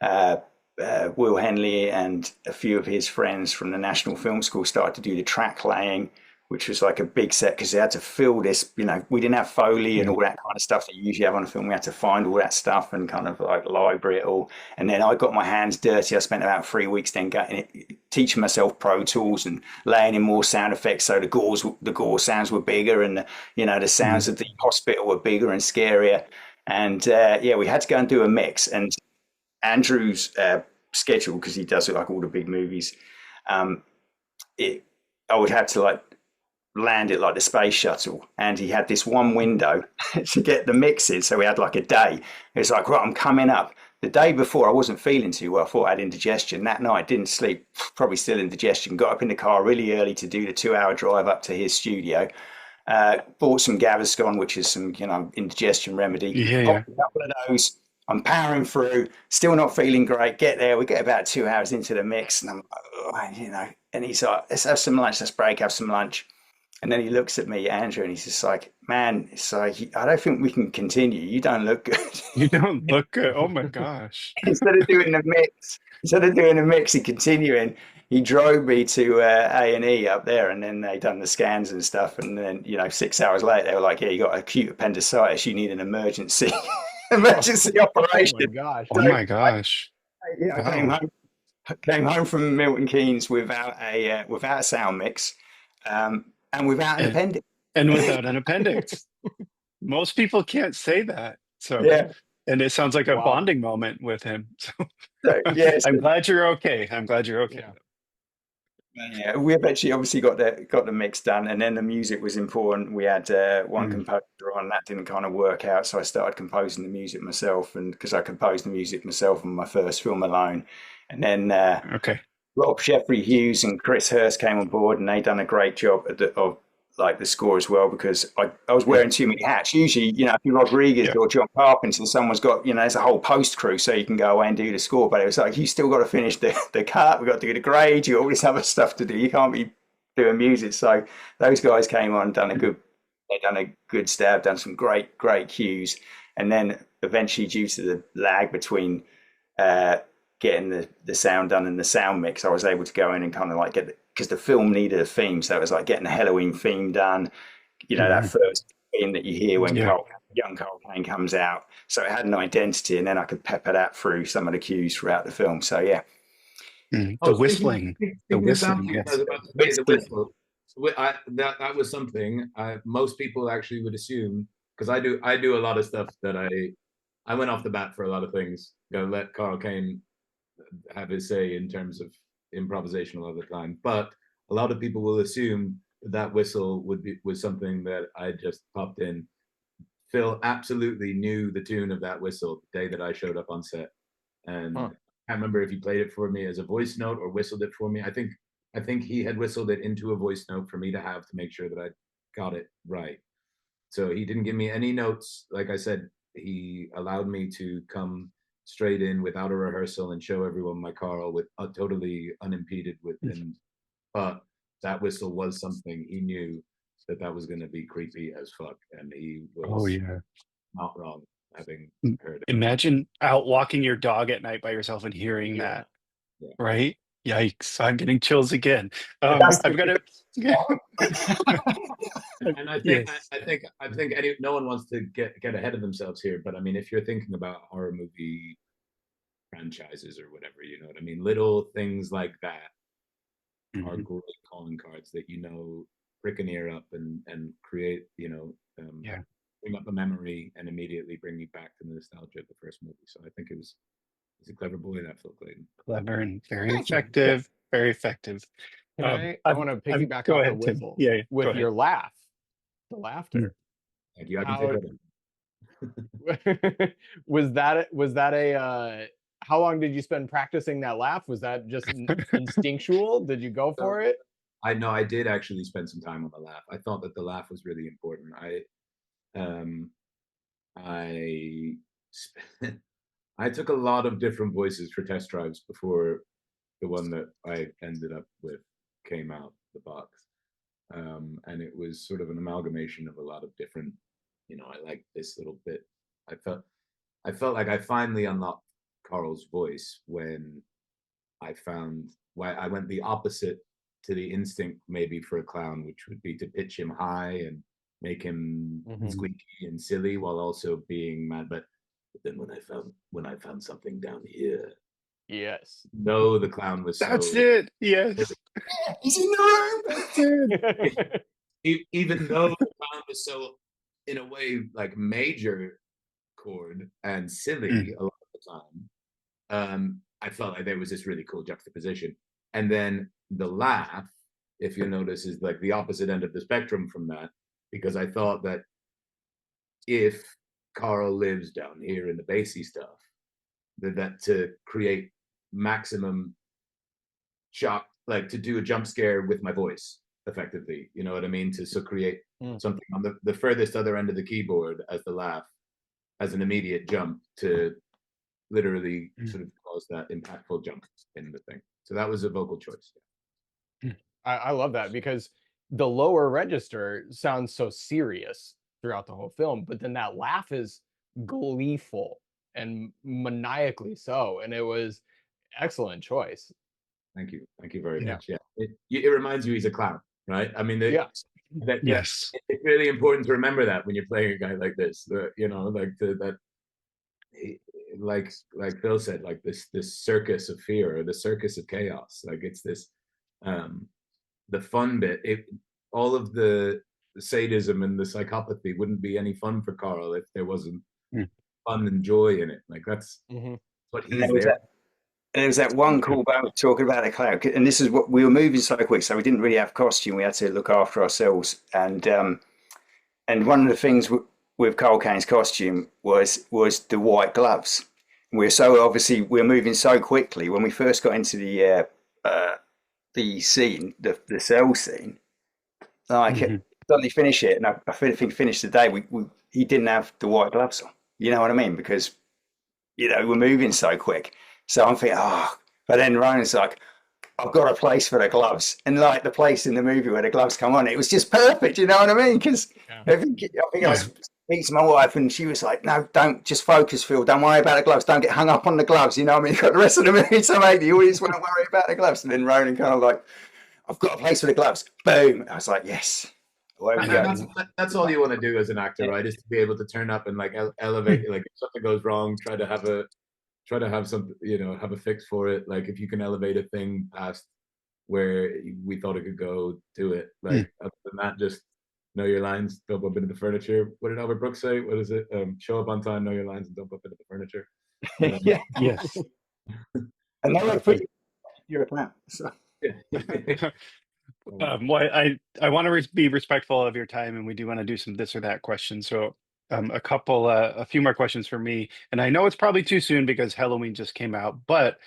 Will Henley and a few of his friends from the National Film School started to do the track laying, which was like a big set because they had to fill this, we didn't have Foley and all that kind of stuff that you usually have on a film. We had to find all that stuff and kind of like library it all. And then I got my hands dirty. I spent about 3 weeks then teaching myself Pro Tools and laying in more sound effects. So the gore sounds were bigger and, the sounds of the hospital were bigger and scarier. And we had to go and do a mix. And Andrew's schedule, because he does it like all the big movies, I would have to like land it like the space shuttle, and he had this one window to get the mix in, so we had like a day. It was like, right, I'm coming up. The day before I wasn't feeling too well. I thought I had indigestion. That night didn't sleep, probably still indigestion. Got up in the car really early to do the 2-hour drive up to his studio. Bought some Gaviscon, which is some indigestion remedy. Popped a couple of those. I'm powering through, still not feeling great. Get there, we get about 2 hours into the mix, and I'm and he's like, let's have some lunch, let's break, have some lunch. And then he looks at me, Andrew, and he's just like, man, it's like, I don't think we can continue. You don't look good. You don't look good. Oh my gosh. Instead of doing a mix and continuing, he drove me to A&E up there, and then they done the scans and stuff. And then, 6 hours later, they were like, yeah, you got acute appendicitis. You need an emergency emergency operation. Oh my gosh. Oh my gosh. I came home from Milton Keynes without a sound mix, and without an appendix. And without an appendix. Most people can't say that. So Yeah. And it sounds like a Wow. bonding moment with him. So, yeah, I'm glad you're okay. I'm glad you're okay. Yeah, we eventually obviously got the mix done, and then the music was important. We had one composer on that didn't kind of work out, so I started composing the music myself, and because I composed the music myself on my first film alone, and then Rob Sheffrey Hughes and Chris Hurst came on board, and they done a great job of like the score as well, because I was wearing too many hats. Usually, if you're Rodriguez or John Carpenter, someone's got, there's a whole post crew, so you can go away and do the score. But it was like, you still got to finish the cut. We've got to do the grade. You got all this other stuff to do. You can't be doing music. So those guys came on, they done a good stab, done some great cues. And then eventually, due to the lag between getting the sound done and the sound mix, I was able to go in and kind of like because the film needed a theme, so it was like getting a Helloween theme done, that first theme that you hear when young Carl Kane comes out, so it had an identity, and then I could pepper that through some of the cues throughout the film. So yeah. The whistling. The whistling, yes. The whistle. That was something most people actually would assume, because I do a lot of stuff that I went off the bat for a lot of things. Gonna let Carl Kane have his say in terms of improvisation a lot of the time, but a lot of people will assume that whistle was something that I just popped in. Phil absolutely knew the tune of that whistle the day that I showed up on set, and I can't remember if he played it for me as a voice note or whistled it for me. I think he had whistled it into a voice note for me to have to make sure that I got it right. So he didn't give me any notes. Like I said, he allowed me to come straight in without a rehearsal and show everyone my Carl with totally unimpeded with him. But that whistle was something he knew that was going to be creepy as fuck, and he was not wrong having heard it. Imagine out walking your dog at night by yourself and hearing that, right? Yikes! I'm getting chills again. I've got to. And I think no one wants to get ahead of themselves here, but I mean, if you're thinking about horror movie franchises or whatever, you know what I mean, little things like that are great calling cards that prick an ear up and create, bring up a memory and immediately bring me back to the nostalgia of the first movie. So I think he's a clever boy, that Phil Claydon. Clever and very effective. Very effective. I want to piggyback off the whistle with your laugh, the laughter. Thank you. I can take it. Was that a how long did you spend practicing that laugh? Was that just instinctual? Did you go for it? I did actually spend some time on the laugh. I thought that the laugh was really important. I took a lot of different voices for test drives before the one that I ended up with came out the box, and it was sort of an amalgamation of a lot of different. I like this little bit. I felt like I finally unlocked Carl's voice when I found why I went the opposite to the instinct maybe for a clown, which would be to pitch him high and make him squeaky and silly while also being mad. But then when I found something down here, no, the clown was That's it. Yes, he's in the room. Even though the clown was so, in a way, like major chord and silly a lot of the time, I felt like there was this really cool juxtaposition. And then the laugh, if you notice, is like the opposite end of the spectrum from that, because I thought that if Carl lives down here in the bassy stuff, that to create maximum shock, like to do a jump scare with my voice effectively, you know what I mean? To create something on the furthest other end of the keyboard as the laugh, as an immediate jump to literally sort of cause that impactful jump in the thing. So that was a vocal choice. I love that, because the lower register sounds so serious throughout the whole film, but then that laugh is gleeful and maniacally so, and it was excellent choice. Thank you very Yeah. much. Yeah, it reminds you he's a clown, right? I mean, Yes. it's really important to remember that when you're playing a guy like this, like Phil said, like this circus of fear or the circus of chaos. Like it's this, the fun bit. All of the sadism and the psychopathy wouldn't be any fun for Carl if there wasn't fun and joy in it. Like that's what he's there. And there was that one call about talking about the cloud, and this is what we were moving so quick, so we didn't really have costume. We had to look after ourselves, and one of the things with Carl Kane's costume was the white gloves. We're moving so quickly. When we first got into the scene, the cell scene, like suddenly finish it, and I think finished the day. He didn't have the white gloves on. You know what I mean? Because we're moving so quick. So I'm thinking, but then Ronan's like, I've got a place for the gloves. And like the place in the movie where the gloves come on, it was just perfect. You know what I mean? Because I think I was speaking to my wife and she was like, no, don't, just focus, Phil. Don't worry about the gloves. Don't get hung up on the gloves. You know what I mean? You've got the rest of the movie to make. You always want to worry about the gloves. And then Ronan kind of like, I've got a place for the gloves. Boom. I was like, yes. That's all you want to do as an actor, right? Is to be able to turn up and like elevate, like if something goes wrong, try to have some, have a fix for it. Like if you can elevate a thing past where we thought it could go, do it. Like other than that, just know your lines, don't bump into the furniture. What did Albert Brooks say? What is it? Show up on time, know your lines, and don't bump into the furniture. Yeah. Yes. And then you're a clown. So. Well, I want to be respectful of your time, and we do want to do some this or that questions. So, a few more questions for me. And I know it's probably too soon because Helloween just came out, but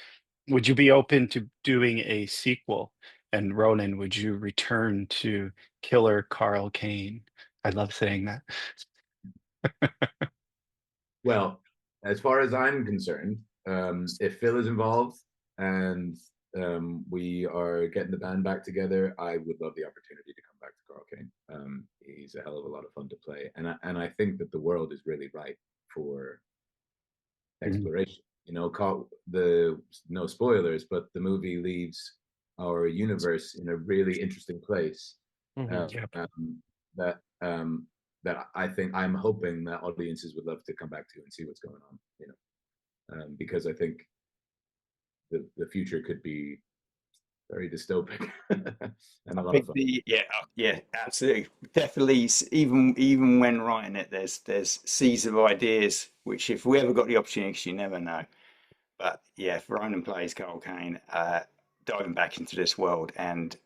would you be open to doing a sequel? And Ronan, would you return to Killer Carl Kane? I love saying that. Well, as far as I'm concerned, if Phil is involved and we are getting the band back together, I would love the opportunity to come back to Carl Kane. He's a hell of a lot of fun to play, and I think that the world is really ripe for exploration. No spoilers, but the movie leaves our universe in a really interesting place. That I think I'm hoping that audiences would love to come back to and see what's going on. Because I think the future could be very dystopic and a lot of fun. Yeah, absolutely, definitely. Even when writing it, there's seeds of ideas which, if we ever got the opportunity, you never know. But yeah, if Ronan plays Carl Kane, diving back into this world, and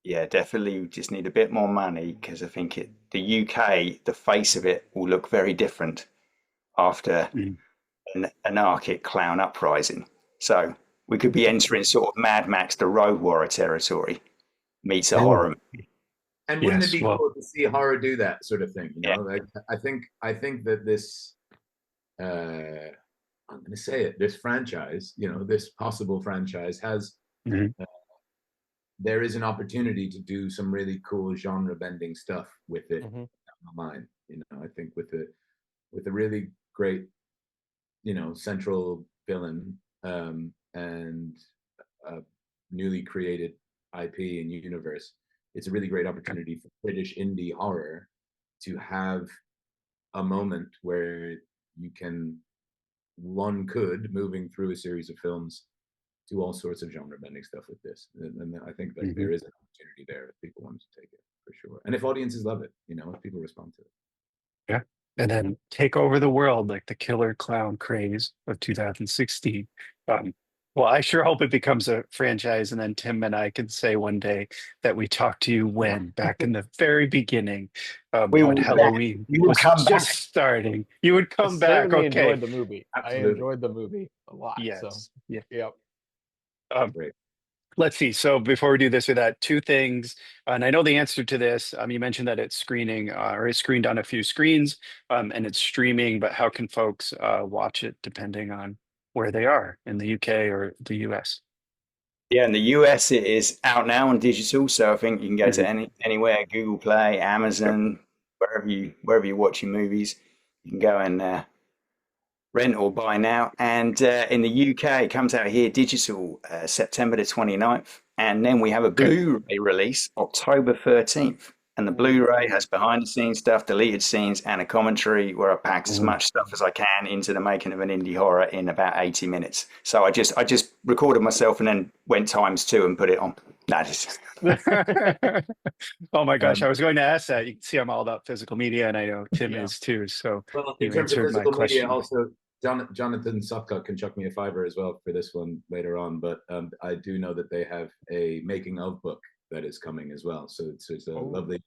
yeah, definitely just need a bit more money because I think the UK, the face of it will look very different after an anarchic clown uprising. So we could be entering sort of Mad Max, the Road Warrior territory meets a horror movie. And wouldn't it be cool to see horror do that sort of thing? Like I think that this, I'm going to say it, this franchise, this possible franchise has, there is an opportunity to do some really cool genre bending stuff with it. Down the line, I think with a really great, central villain, and a newly created IP and universe, it's a really great opportunity for British indie horror to have a moment where you can, moving through a series of films, do all sorts of genre bending stuff with this. And I think that there is an opportunity there if people want to take it, for sure. And if audiences love it, if people respond to it. Yeah. And then take over the world like the Killer Clown Craze of 2016. Well, I sure hope it becomes a franchise, and then Tim and I can say one day that we talked to you back in the very beginning, when Helloween was just starting. You would come back. Okay. Enjoyed the movie. Absolutely. I enjoyed the movie a lot. Yes. So. Yeah. Yep. Great. Let's see. So before we do this or that, two things, and I know the answer to this. You mentioned that it's screening or it's screened on a few screens, and it's streaming. But how can folks watch it depending on where they are in the UK or the US? Yeah, in the US it is out now on digital, so I think you can go to anywhere, Google Play, Amazon, wherever you watch your movies, you can go and rent or buy now. And in the UK, it comes out here digital September the 29th. And then we have a Blu-ray release October 13th. And the Blu-ray has behind the scenes stuff, deleted scenes, and a commentary where I packed as much stuff as I can into the making of an indie horror in about 80 minutes. So I just recorded myself and then went ×2 and put it on. Oh my gosh, I was going to ask that. You can see I'm all about physical media, and I know Tim Yeah. is too. So Well, you in terms of answered my physical media, question. also Jonathan Sufcock can chuck me a $5 as well for this one later on. But I do know that they have a making of book that is coming as well. So it's a lovely,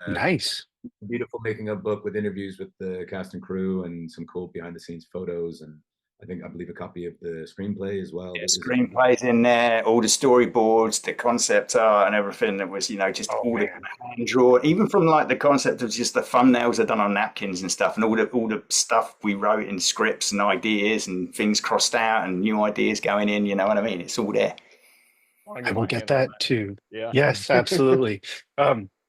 Nice, beautiful making of book with interviews with the cast and crew and some cool behind the scenes photos, and I believe a copy of the screenplay as well. Yeah, screenplays in there, all the storyboards, the concept art, and everything that was, just all the hand drawn, even from like the concept of just the thumbnails are done on napkins and stuff, and all the stuff we wrote in scripts and ideas and things crossed out and new ideas going in. You know what I mean? It's all there. I will get that too. Yeah. Yes, absolutely.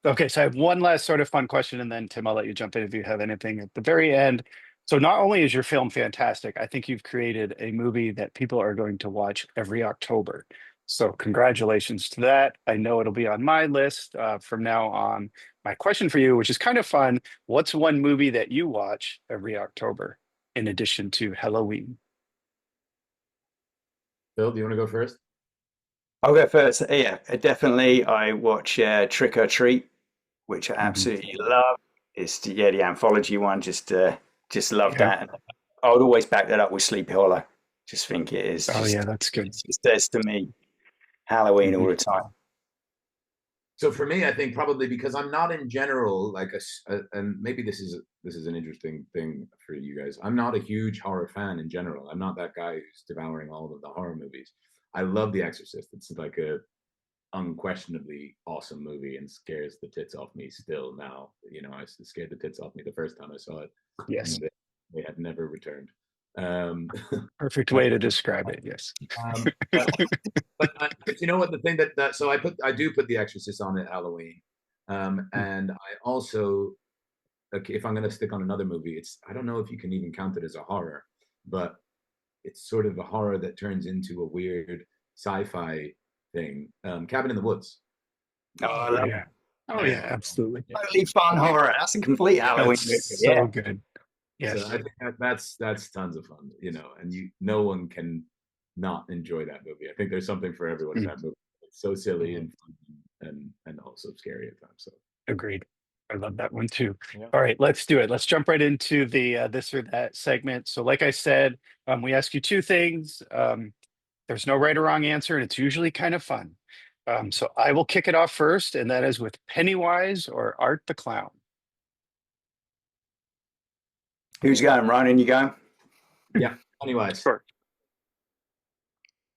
Okay, so I have one last sort of fun question, and then Tim, I'll let you jump in if you have anything at the very end. So not only is your film fantastic, I think you've created a movie that people are going to watch every October. So congratulations to that. I know it'll be on my list from now on. My question for you, which is kind of fun, what's one movie that you watch every October in addition to Helloween? Phil, do you want to go first? I'll go first. Yeah, definitely. I watch Trick or Treat, which I absolutely love. It's the anthology one. Just love that. And I would always back that up with Sleepy Hollow. Just think it is. Oh yeah, that's good. It says to me, Halloween all the time. So for me, I think probably because I'm not in general like and maybe this is an interesting thing for you guys. I'm not a huge horror fan in general. I'm not that guy who's devouring all of the horror movies. I love The Exorcist. It's like a unquestionably awesome movie and scares the tits off me still now. I scared the tits off me the first time I saw it. Yes. And they have never returned. Perfect way to describe it. Yes. But you know what, the thing that so I do put The Exorcist on at Halloween. And I also, if I'm going to stick on another movie, I don't know if you can even count it as a horror, but it's sort of a horror that turns into a weird sci-fi thing. Cabin in the Woods. Oh, yeah. Oh yeah, absolutely. Totally fun horror. That's a complete Halloween movie. So good. Yes. So I think that's tons of fun, and no one can not enjoy that movie. I think there's something for everyone in that movie. It's so silly and fun and also scary at times. So agreed. I love that one too. Yeah. All right, let's do it. Let's jump right into the this or that segment. So like I said, we ask you two things. There's no right or wrong answer, and it's usually kind of fun. So I will kick it off first, and that is with Pennywise or Art the Clown. Who's going? Ronan, you going? Yeah, Pennywise. Sure.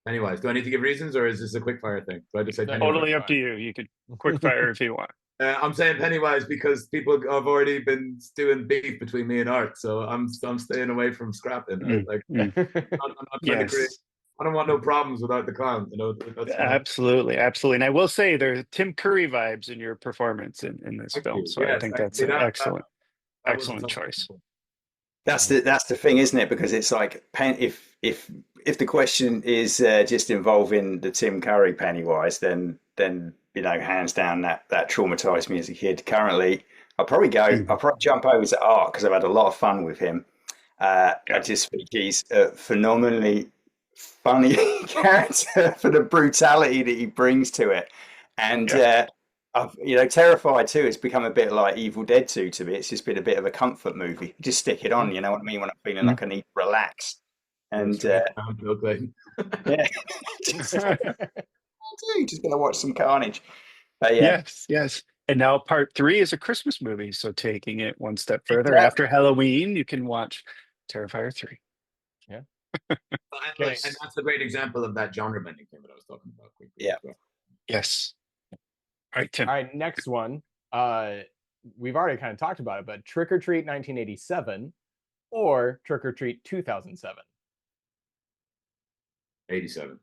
Pennywise. Do I need to give reasons, or is this a quick fire thing? Do I just say Pennywise? Totally up to you. You could quick fire if you want. I'm saying Pennywise because people have already been doing beef between me and Art, so I'm staying away from scrapping. I'm not trying to create. I don't want no problems without the clown. Absolutely. And I will say there's Tim Curry vibes in your performance in this film, so I think that's an excellent choice. That's the thing, isn't it? Because it's like if the question is just involving the Tim Curry Pennywise, then hands down that traumatized me as a kid. Currently, I'll probably jump over to Art because I've had a lot of fun with him. I just think he's a phenomenally funny character for the brutality that he brings to it, and Terrified 2 has become a bit like Evil Dead 2 to me. It's just been a bit of a comfort movie. Just stick it on, you know what I mean, when I'm feeling like I need to relax. And just gonna watch some carnage. Yes. And now part 3 is a Christmas movie, so taking it one step further, after Halloween, you can watch Terrifier 3. Yeah. And that's a great example of that genre bending thing that I was talking about. Yeah. Yes. All right, Tim. All right, next one. We've already kind of talked about it, but Trick or Treat 1987 or Trick or Treat 2007? 87.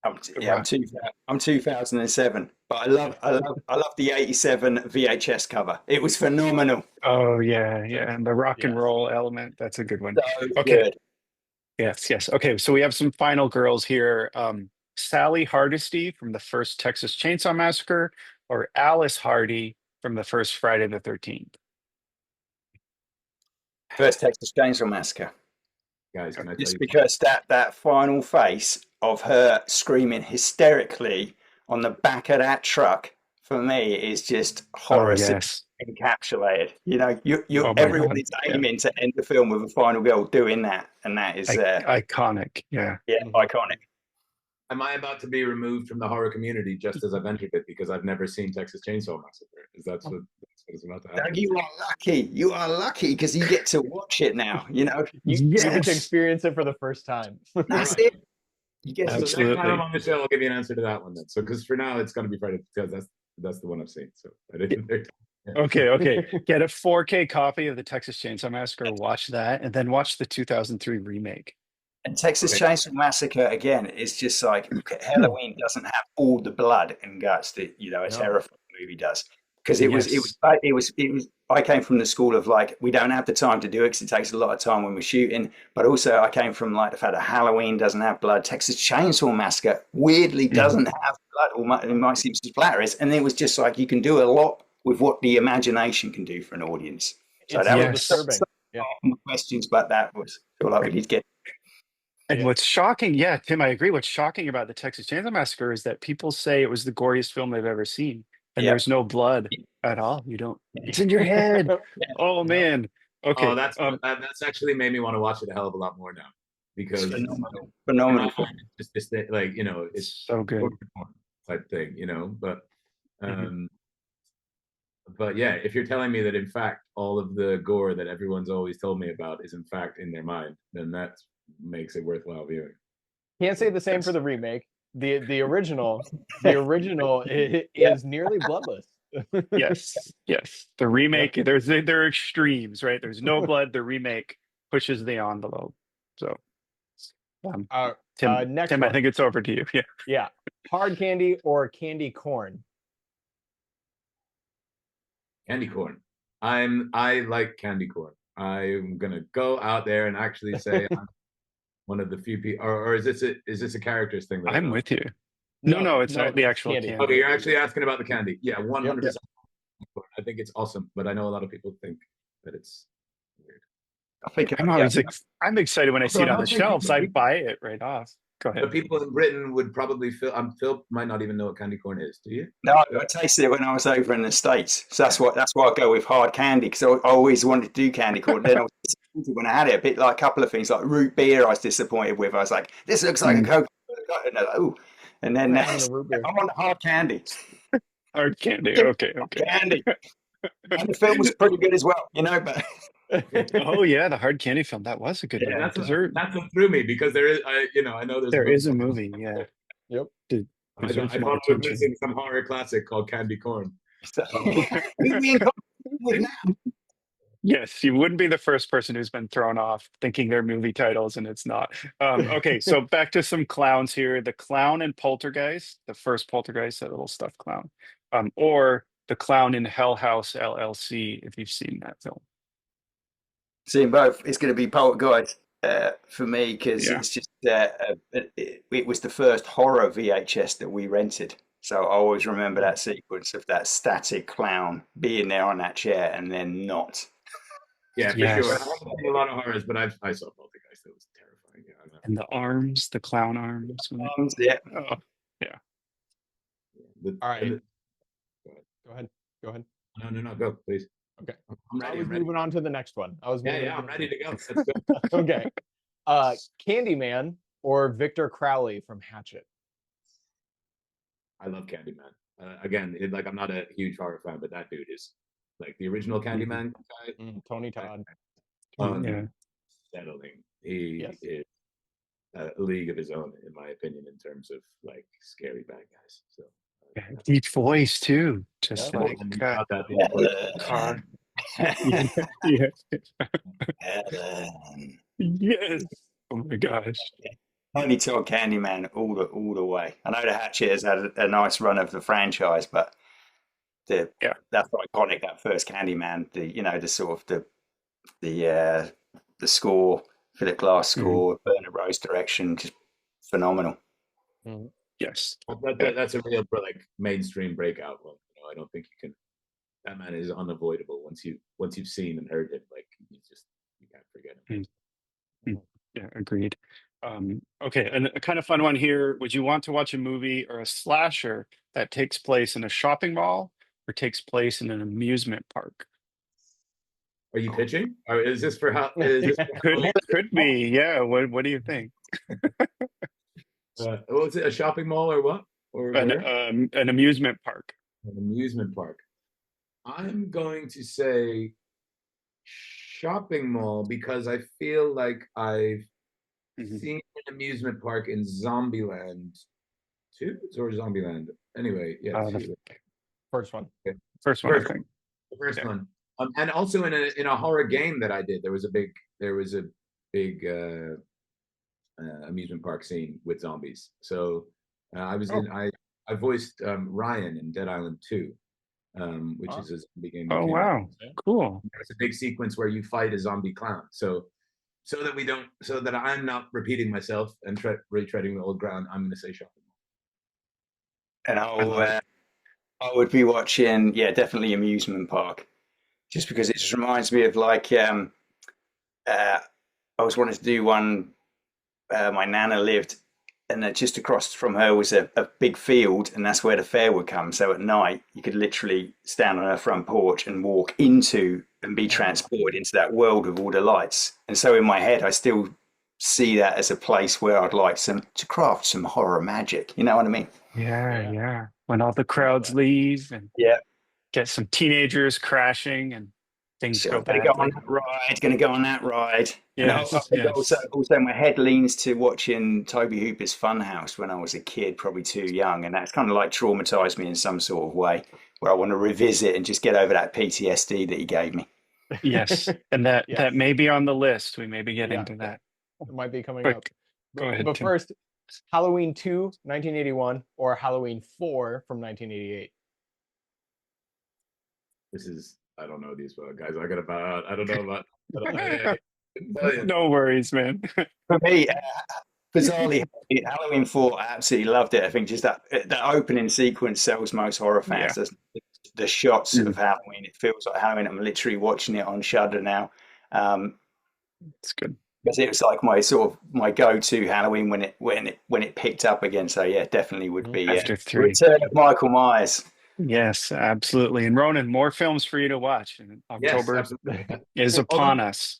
I'm 2007, but I love the '87 VHS cover. It was phenomenal. Oh yeah, and the rock and Yes. roll element. That's a good one. So Okay. good. Yes. Okay, so we have some final girls here. Sally Hardesty from the first Texas Chainsaw Massacre, or Alice Hardy from the first Friday the 13th. First Texas Chainsaw Massacre. Guys, can I tell Just you? because that final face of her screaming hysterically on the back of that truck for me is just horror yes. encapsulated. You know, Oh my everyone God, is aiming to end the film with a final girl doing that, and that is iconic. Yeah. iconic. Am I about to be removed from the horror community just as I've entered it because I've never seen Texas Chainsaw Massacre? Is that's what is about to happen? You are lucky. You are lucky because you get to watch it now. You know, You get to experience it for the first time. That's it. You get So next Absolutely. time I'm on the show, I'll give you an answer to that one then. So because for now it's going to be Friday because that's the one I've seen. So I didn't. Okay. Get a 4K copy of the Texas Chainsaw Massacre, watch that, and then watch the 2003 remake. And Texas Chainsaw Massacre again is just like Helloween doesn't have all the blood and guts that a terrifying movie does, because it was. I came from the school of like we don't have the time to do it because it takes a lot of time when we're shooting, but also I came from like the fact that Halloween doesn't have blood. Texas Chainsaw Massacre weirdly doesn't have blood, or it might seem splatterous, and it was just like you can do a lot with what the imagination can do for an audience. So that was disturbing. Questions, but that was feel like we need to get. And what's shocking, Tim, I agree. What's shocking about the Texas Chainsaw Massacre is that people say it was the goriest film they've ever seen, and there's no blood at all. You don't. It's in your head. Oh man. Okay. Oh, that's actually made me want to watch it a hell of a lot more now because phenomenal. Just this thing, like it's so good type thing, But yeah, if you're telling me that in fact all of the gore that everyone's always told me about is in fact in their mind, then that makes it worthwhile viewing. Can't say the same for the remake. The original is nearly bloodless. Yes. The remake, there are extremes, right? There's no blood. The remake pushes the envelope. So, Tim, next Tim, I think it's over to you. Yeah. Hard candy or candy corn? Candy corn. I like candy corn. I'm gonna go out there and actually say I'm one of the few people, or is this a characters thing? I'm with you. No, it's not the actual candy. Okay, you're actually asking about the candy. Yeah, 100%. I think it's awesome, but I know a lot of people think that it's weird. I'm excited when I see it on the shelves. I buy it right off. Go ahead. The people in Britain would probably Phil might not even know what candy corn is. Do you? No, I tasted it when I was over in the States. So that's why I go with hard candy, because I always wanted to do candy corn. Then I was disappointed when I had it. A bit like a couple of things like root beer. I was disappointed with. I was like, this looks like a Coca-Cola. And then I want hard candy. Hard candy. Okay. Candy. And the film was pretty good as well, but. Oh yeah, the hard candy film. That was a good one. That's what threw me, because there is, I know there is a movie. Yeah. Yep. I thought we were missing some horror classic called Candy Corn. Yes, you wouldn't be the first person who's been thrown off thinking they're movie titles and it's not. Okay, so back to some clowns here. The Clown in Poltergeist, the first Poltergeist, that little stuffed clown, or the Clown in Hell House LLC, if you've seen that film. Seeing both, it's going to be Poltergeist for me, because it's just it was the first horror VHS that we rented. So I always remember that sequence of that static clown being there on that chair and then not. Yeah, for sure. I haven't seen a lot of horrors, but I saw Poltergeist. It was terrifying. Yeah, and the arms, the clown arms. Yeah. Oh, yeah. All right. Go ahead. No, go, please. Okay. I'm ready. Moving on to the next one. I'm ready to go. Let's go. Okay. Candyman or Victor Crowley from Hatchet? I lov Candyman. Again, I'm not a huge horror fan, but that dude is like the original Candyman guy. Tony Todd. Settling. He is a league of his own, in my opinion, in terms of like scary bad guys. So deep voice too, just car. Yes. Oh my gosh. Tony Todd Candyman all the way. I know the Hatchet has had a nice run of the franchise, but Yeah. that's iconic. That first Candyman, the sort of the score, Philip Glass score, Bernard Rose direction, just phenomenal. Yes. That's a real like mainstream breakout one. I don't think you can. That man is unavoidable once you've seen and heard it. Like you can't forget him. Yeah, agreed. Okay, and a kind of fun one here. Would you want to watch a movie or a slasher that takes place in a shopping mall or takes place in an amusement park? Are you pitching? Or is this for how? Could be. Yeah. What do you think? What was it? A shopping mall or what? Or where? An amusement park. An amusement park. I'm going to say shopping mall because I feel like I've seen an amusement park in Zombieland 2 or Zombieland. Anyway, yeah, The first one. Okay. First one, I think. The first one. And also in a horror game that I did, there was a big amusement park scene with zombies. So I voiced Ryan in Dead Island 2, which is a zombie game. Oh wow, cool! There's a big sequence where you fight a zombie clown. So that I'm not repeating myself and retreading the old ground, I'm going to say shopping mall. And I would be watching, definitely amusement park, just because it just reminds me of like I was wanting to do one. My nana lived, and just across from her was a big field, and that's where the fair would come. So at night, you could literally stand on her front porch and walk into and be transported into that world with all the lights. And so in my head, I still see that as a place where I'd like to craft some horror magic. You know what I mean? Yeah. When all the crowds leave and get some teenagers crashing and things go bad. Going to go on that ride. Yes. Also, my head leans to watching Toby Hooper's Funhouse when I was a kid, probably too young, and that's kind of like traumatized me in some sort of way, where I want to revisit and just get over that PTSD that he gave me. Yes, and that may be on the list. We may be getting to that. It might be coming up. Go ahead. But Tim. first, Halloween 2, 1981, or Halloween 4 from 1988. I don't know these guys. I don't know about. No worries, man. For me, bizarrely, Halloween 4, I absolutely loved it. I think just that opening sequence sells most horror fans. The shots of Halloween, it feels like Halloween. I'm literally watching it on Shudder now. It's good. Because it was like my go-to Halloween when it picked up again. So yeah, definitely would be After 3. Return of Michael Myers. Yes, absolutely. And Ronan, more films for you to watch. And October is upon us.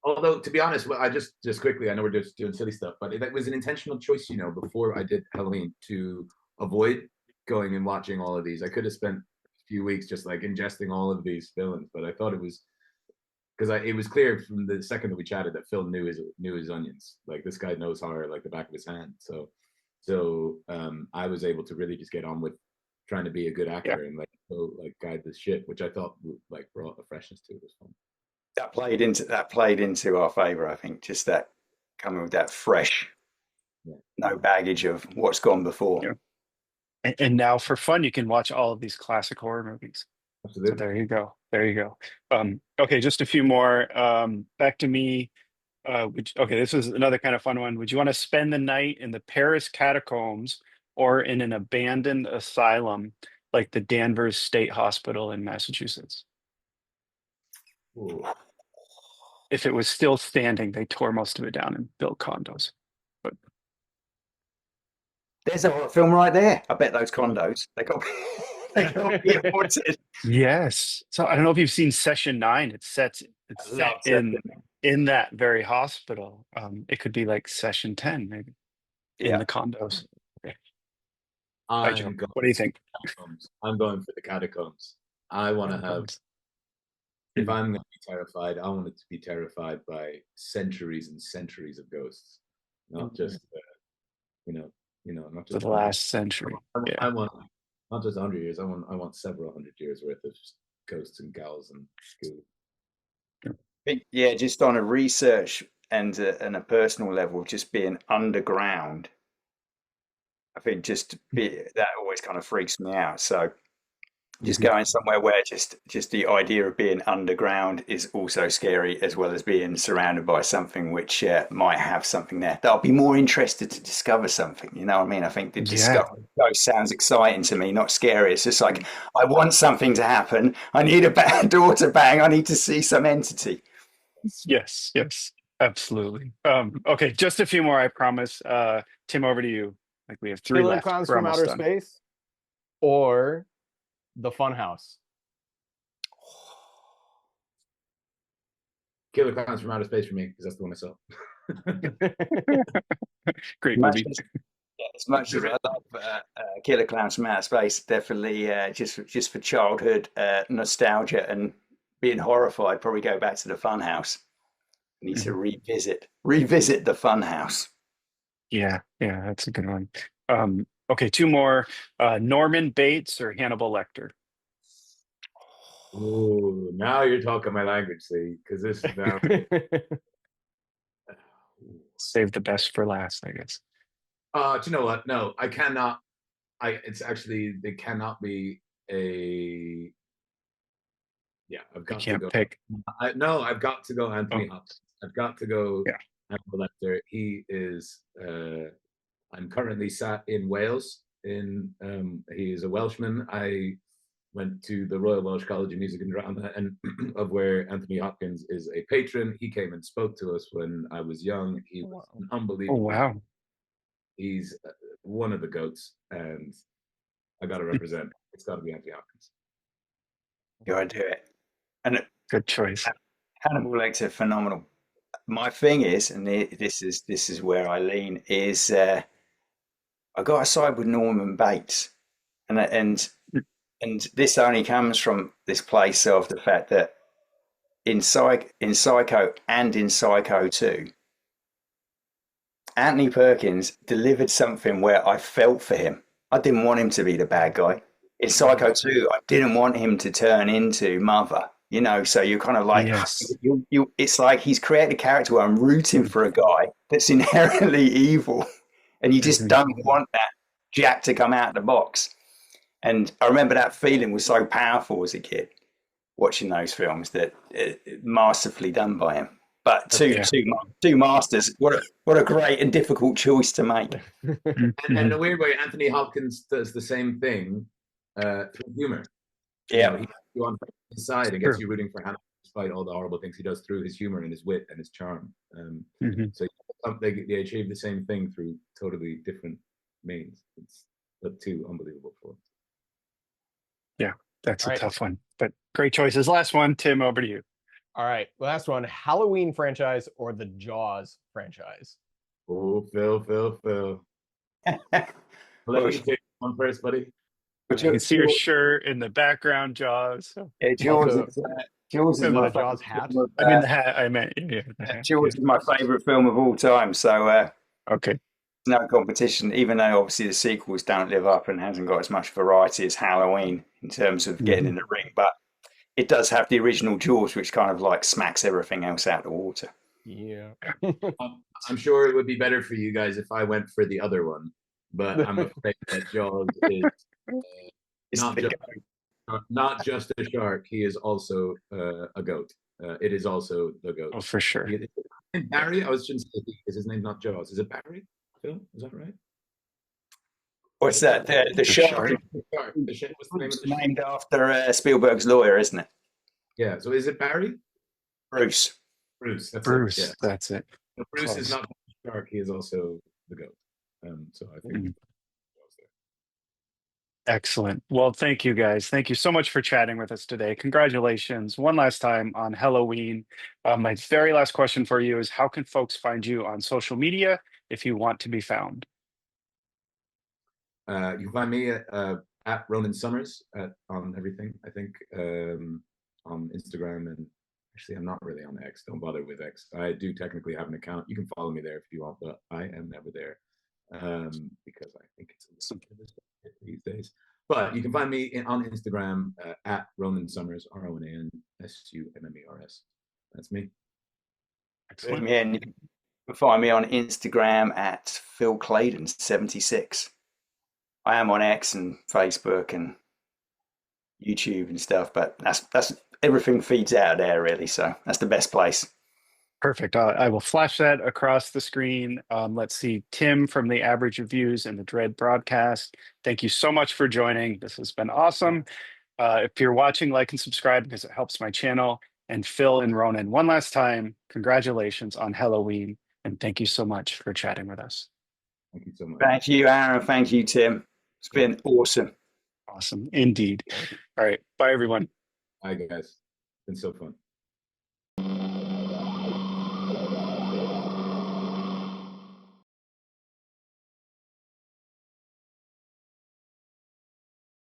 Although, to be honest, I just quickly, I know we're just doing silly stuff, but it was an intentional choice, before I did Halloween to avoid going and watching all of these. I could have spent a few weeks just like ingesting all of these films, but I thought it was because it was clear from the second that we chatted that Phil knew his onions. Like this guy knows horror like the back of his hand. So I was able to really just get on with trying to be a good actor and guide this ship, which I thought like brought a freshness to it. It was fun. That played into our favor, I think. Just that coming with that fresh, no baggage of what's gone before. Yeah. And now for fun, you can watch all of these classic horror movies. Absolutely. So there you go. Okay, just a few more. Back to me. This was another kind of fun one. Would you want to spend the night in the Paris catacombs or in an abandoned asylum like the Danvers State Hospital in Massachusetts? Ooh. If it was still standing, they tore most of it down and built condos. But there's a horror film right there. I bet those condos they got be haunted. Yes. So I don't know if you've seen Session 9. It's set in that very hospital. It could be like Session 10, maybe in the condos. Okay. What do you think? I'm going for the catacombs. I want to have. If I'm going to be terrified, I want it to be terrified by centuries and centuries of ghosts, not just, not just the last century. I want not just 100 years. I want several hundred years worth of ghosts and gals and goo. Yeah, just on a research and a personal level, just being underground, I think that always kind of freaks me out. So just going somewhere where just the idea of being underground is also scary, as well as being surrounded by something which might have something there that I'll be more interested to discover something. You know what I mean? I think the discovery ghost sounds exciting to me, not scary. It's just like, I want something to happen. I need a door to bang. I need to see some entity. Yes, absolutely. Okay, just a few more, I promise. Tim, over to you. Like we have 3 Killer left. Clowns We're from almost Outer done. Space or The Funhouse? Killer Clowns from Outer Space for me, because that's the one I saw. Great movie. As much as I love Killer Clowns from Outer Space, definitely just for childhood nostalgia and being horrified, probably go back to the Funhouse. Need to revisit the Funhouse. Yeah, that's a good one. Okay, 2 more. Norman Bates or Hannibal Lecter? Ooh, now you're talking my language, see, because this is now. Save the best for last, I guess. Do you know what? No, I cannot. It's actually, they cannot be a. Yeah, I've got to go. Pick. No, I've got to go Anthony Hopkins. I've got to go Hannibal Lecter. He is. I'm currently sat in Wales. He is a Welshman. I went to the Royal Welsh College of Music and Drama, and of where Anthony Hopkins is a patron. He came and spoke to us when I was young. He was an unbelievable. Oh wow! He's one of the goats, and I got to represent. It's got to be Anthony Hopkins. You got to do it. And good choice. Hannibal Lecter, phenomenal. My thing is, and this is where I lean, is I got to side with Norman Bates, and this only comes from this place of the fact that in Psycho and in Psycho 2, Anthony Perkins delivered something where I felt for him. I didn't want him to be the bad guy. In Psycho 2, I didn't want him to turn into Mother. You know, so you're kind of like, it's like he's created a character where I'm rooting for a guy that's inherently evil, and you just don't want that Jack to come out of the box. And I remember that feeling was so powerful as a kid, watching those films, that masterfully done by him. But two masters, what a great and difficult choice to make. And in a weird way, Anthony Hopkins does the same thing through humor. Yeah, he gets you on his side and gets you rooting for Hannibal despite all the horrible things he does through his humor and his wit and his charm. So they achieve the same thing through totally different means. It's the 2 unbelievable films. Yeah, that's a tough one, but great choices. Last one, Tim, over to you. All right, last one: Halloween franchise or the Jaws franchise? Oh, Phil. Let me take one first, buddy. You can see your shirt in the background, Jaws. So. Yeah, Jaws is my Jaws hat. I mean the hat. I meant Jaws is my favorite film of all time. So okay, no competition. Even though obviously the sequels don't live up and hasn't got as much variety as Halloween in terms of getting in the ring, but it does have the original Jaws, which kind of like smacks everything else out of the water. Yeah. I'm sure it would be better for you guys if I went for the other one, but I'm afraid that Jaws is not just a shark. He is also a goat. It is also the goat. Oh, for sure. Barry, I was just saying, is his name not Jaws? Is it Barry? Phil, is that right? What's that? The shark. The shark. What's the name of the named after Spielberg's lawyer, isn't it? Yeah. So is it Barry? Bruce. That's Bruce. It. Yeah. That's it. So Bruce is not the shark. He is also the goat. So I think. Excellent. Well, thank you guys. Thank you so much for chatting with us today. Congratulations one last time on Helloween. My very last question for you is, how can folks find you on social media if you want to be found? You can find me at Ronan Summers on everything, I think, on Instagram. And actually, I'm not really on X. Don't bother with X. I do technically have an account. You can follow me there if you want, but I am never there because I think it's these days. But you can find me on Instagram at Ronan Summers, RONANSUMMERS. That's me. Excellent. Yeah, and you can find me on Instagram at Phil Claydon 76. I am on X and Facebook and YouTube and stuff, but that's everything feeds out of there really. So that's the best place. Perfect. I will flash that across the screen. Let's see. Tim from the Average Reviews and the Dread broadcast. Thank you so much for joining. This has been awesome. If you're watching, like and subscribe because it helps my channel. And Phil and Ronan, one last time, congratulations on Helloween. And thank you so much for chatting with us. Thank you so much. Thank you, Aaron. Thank you, Tim. It's been awesome. Awesome. Indeed. All right. Bye, everyone. Hi, guys. It's been so fun.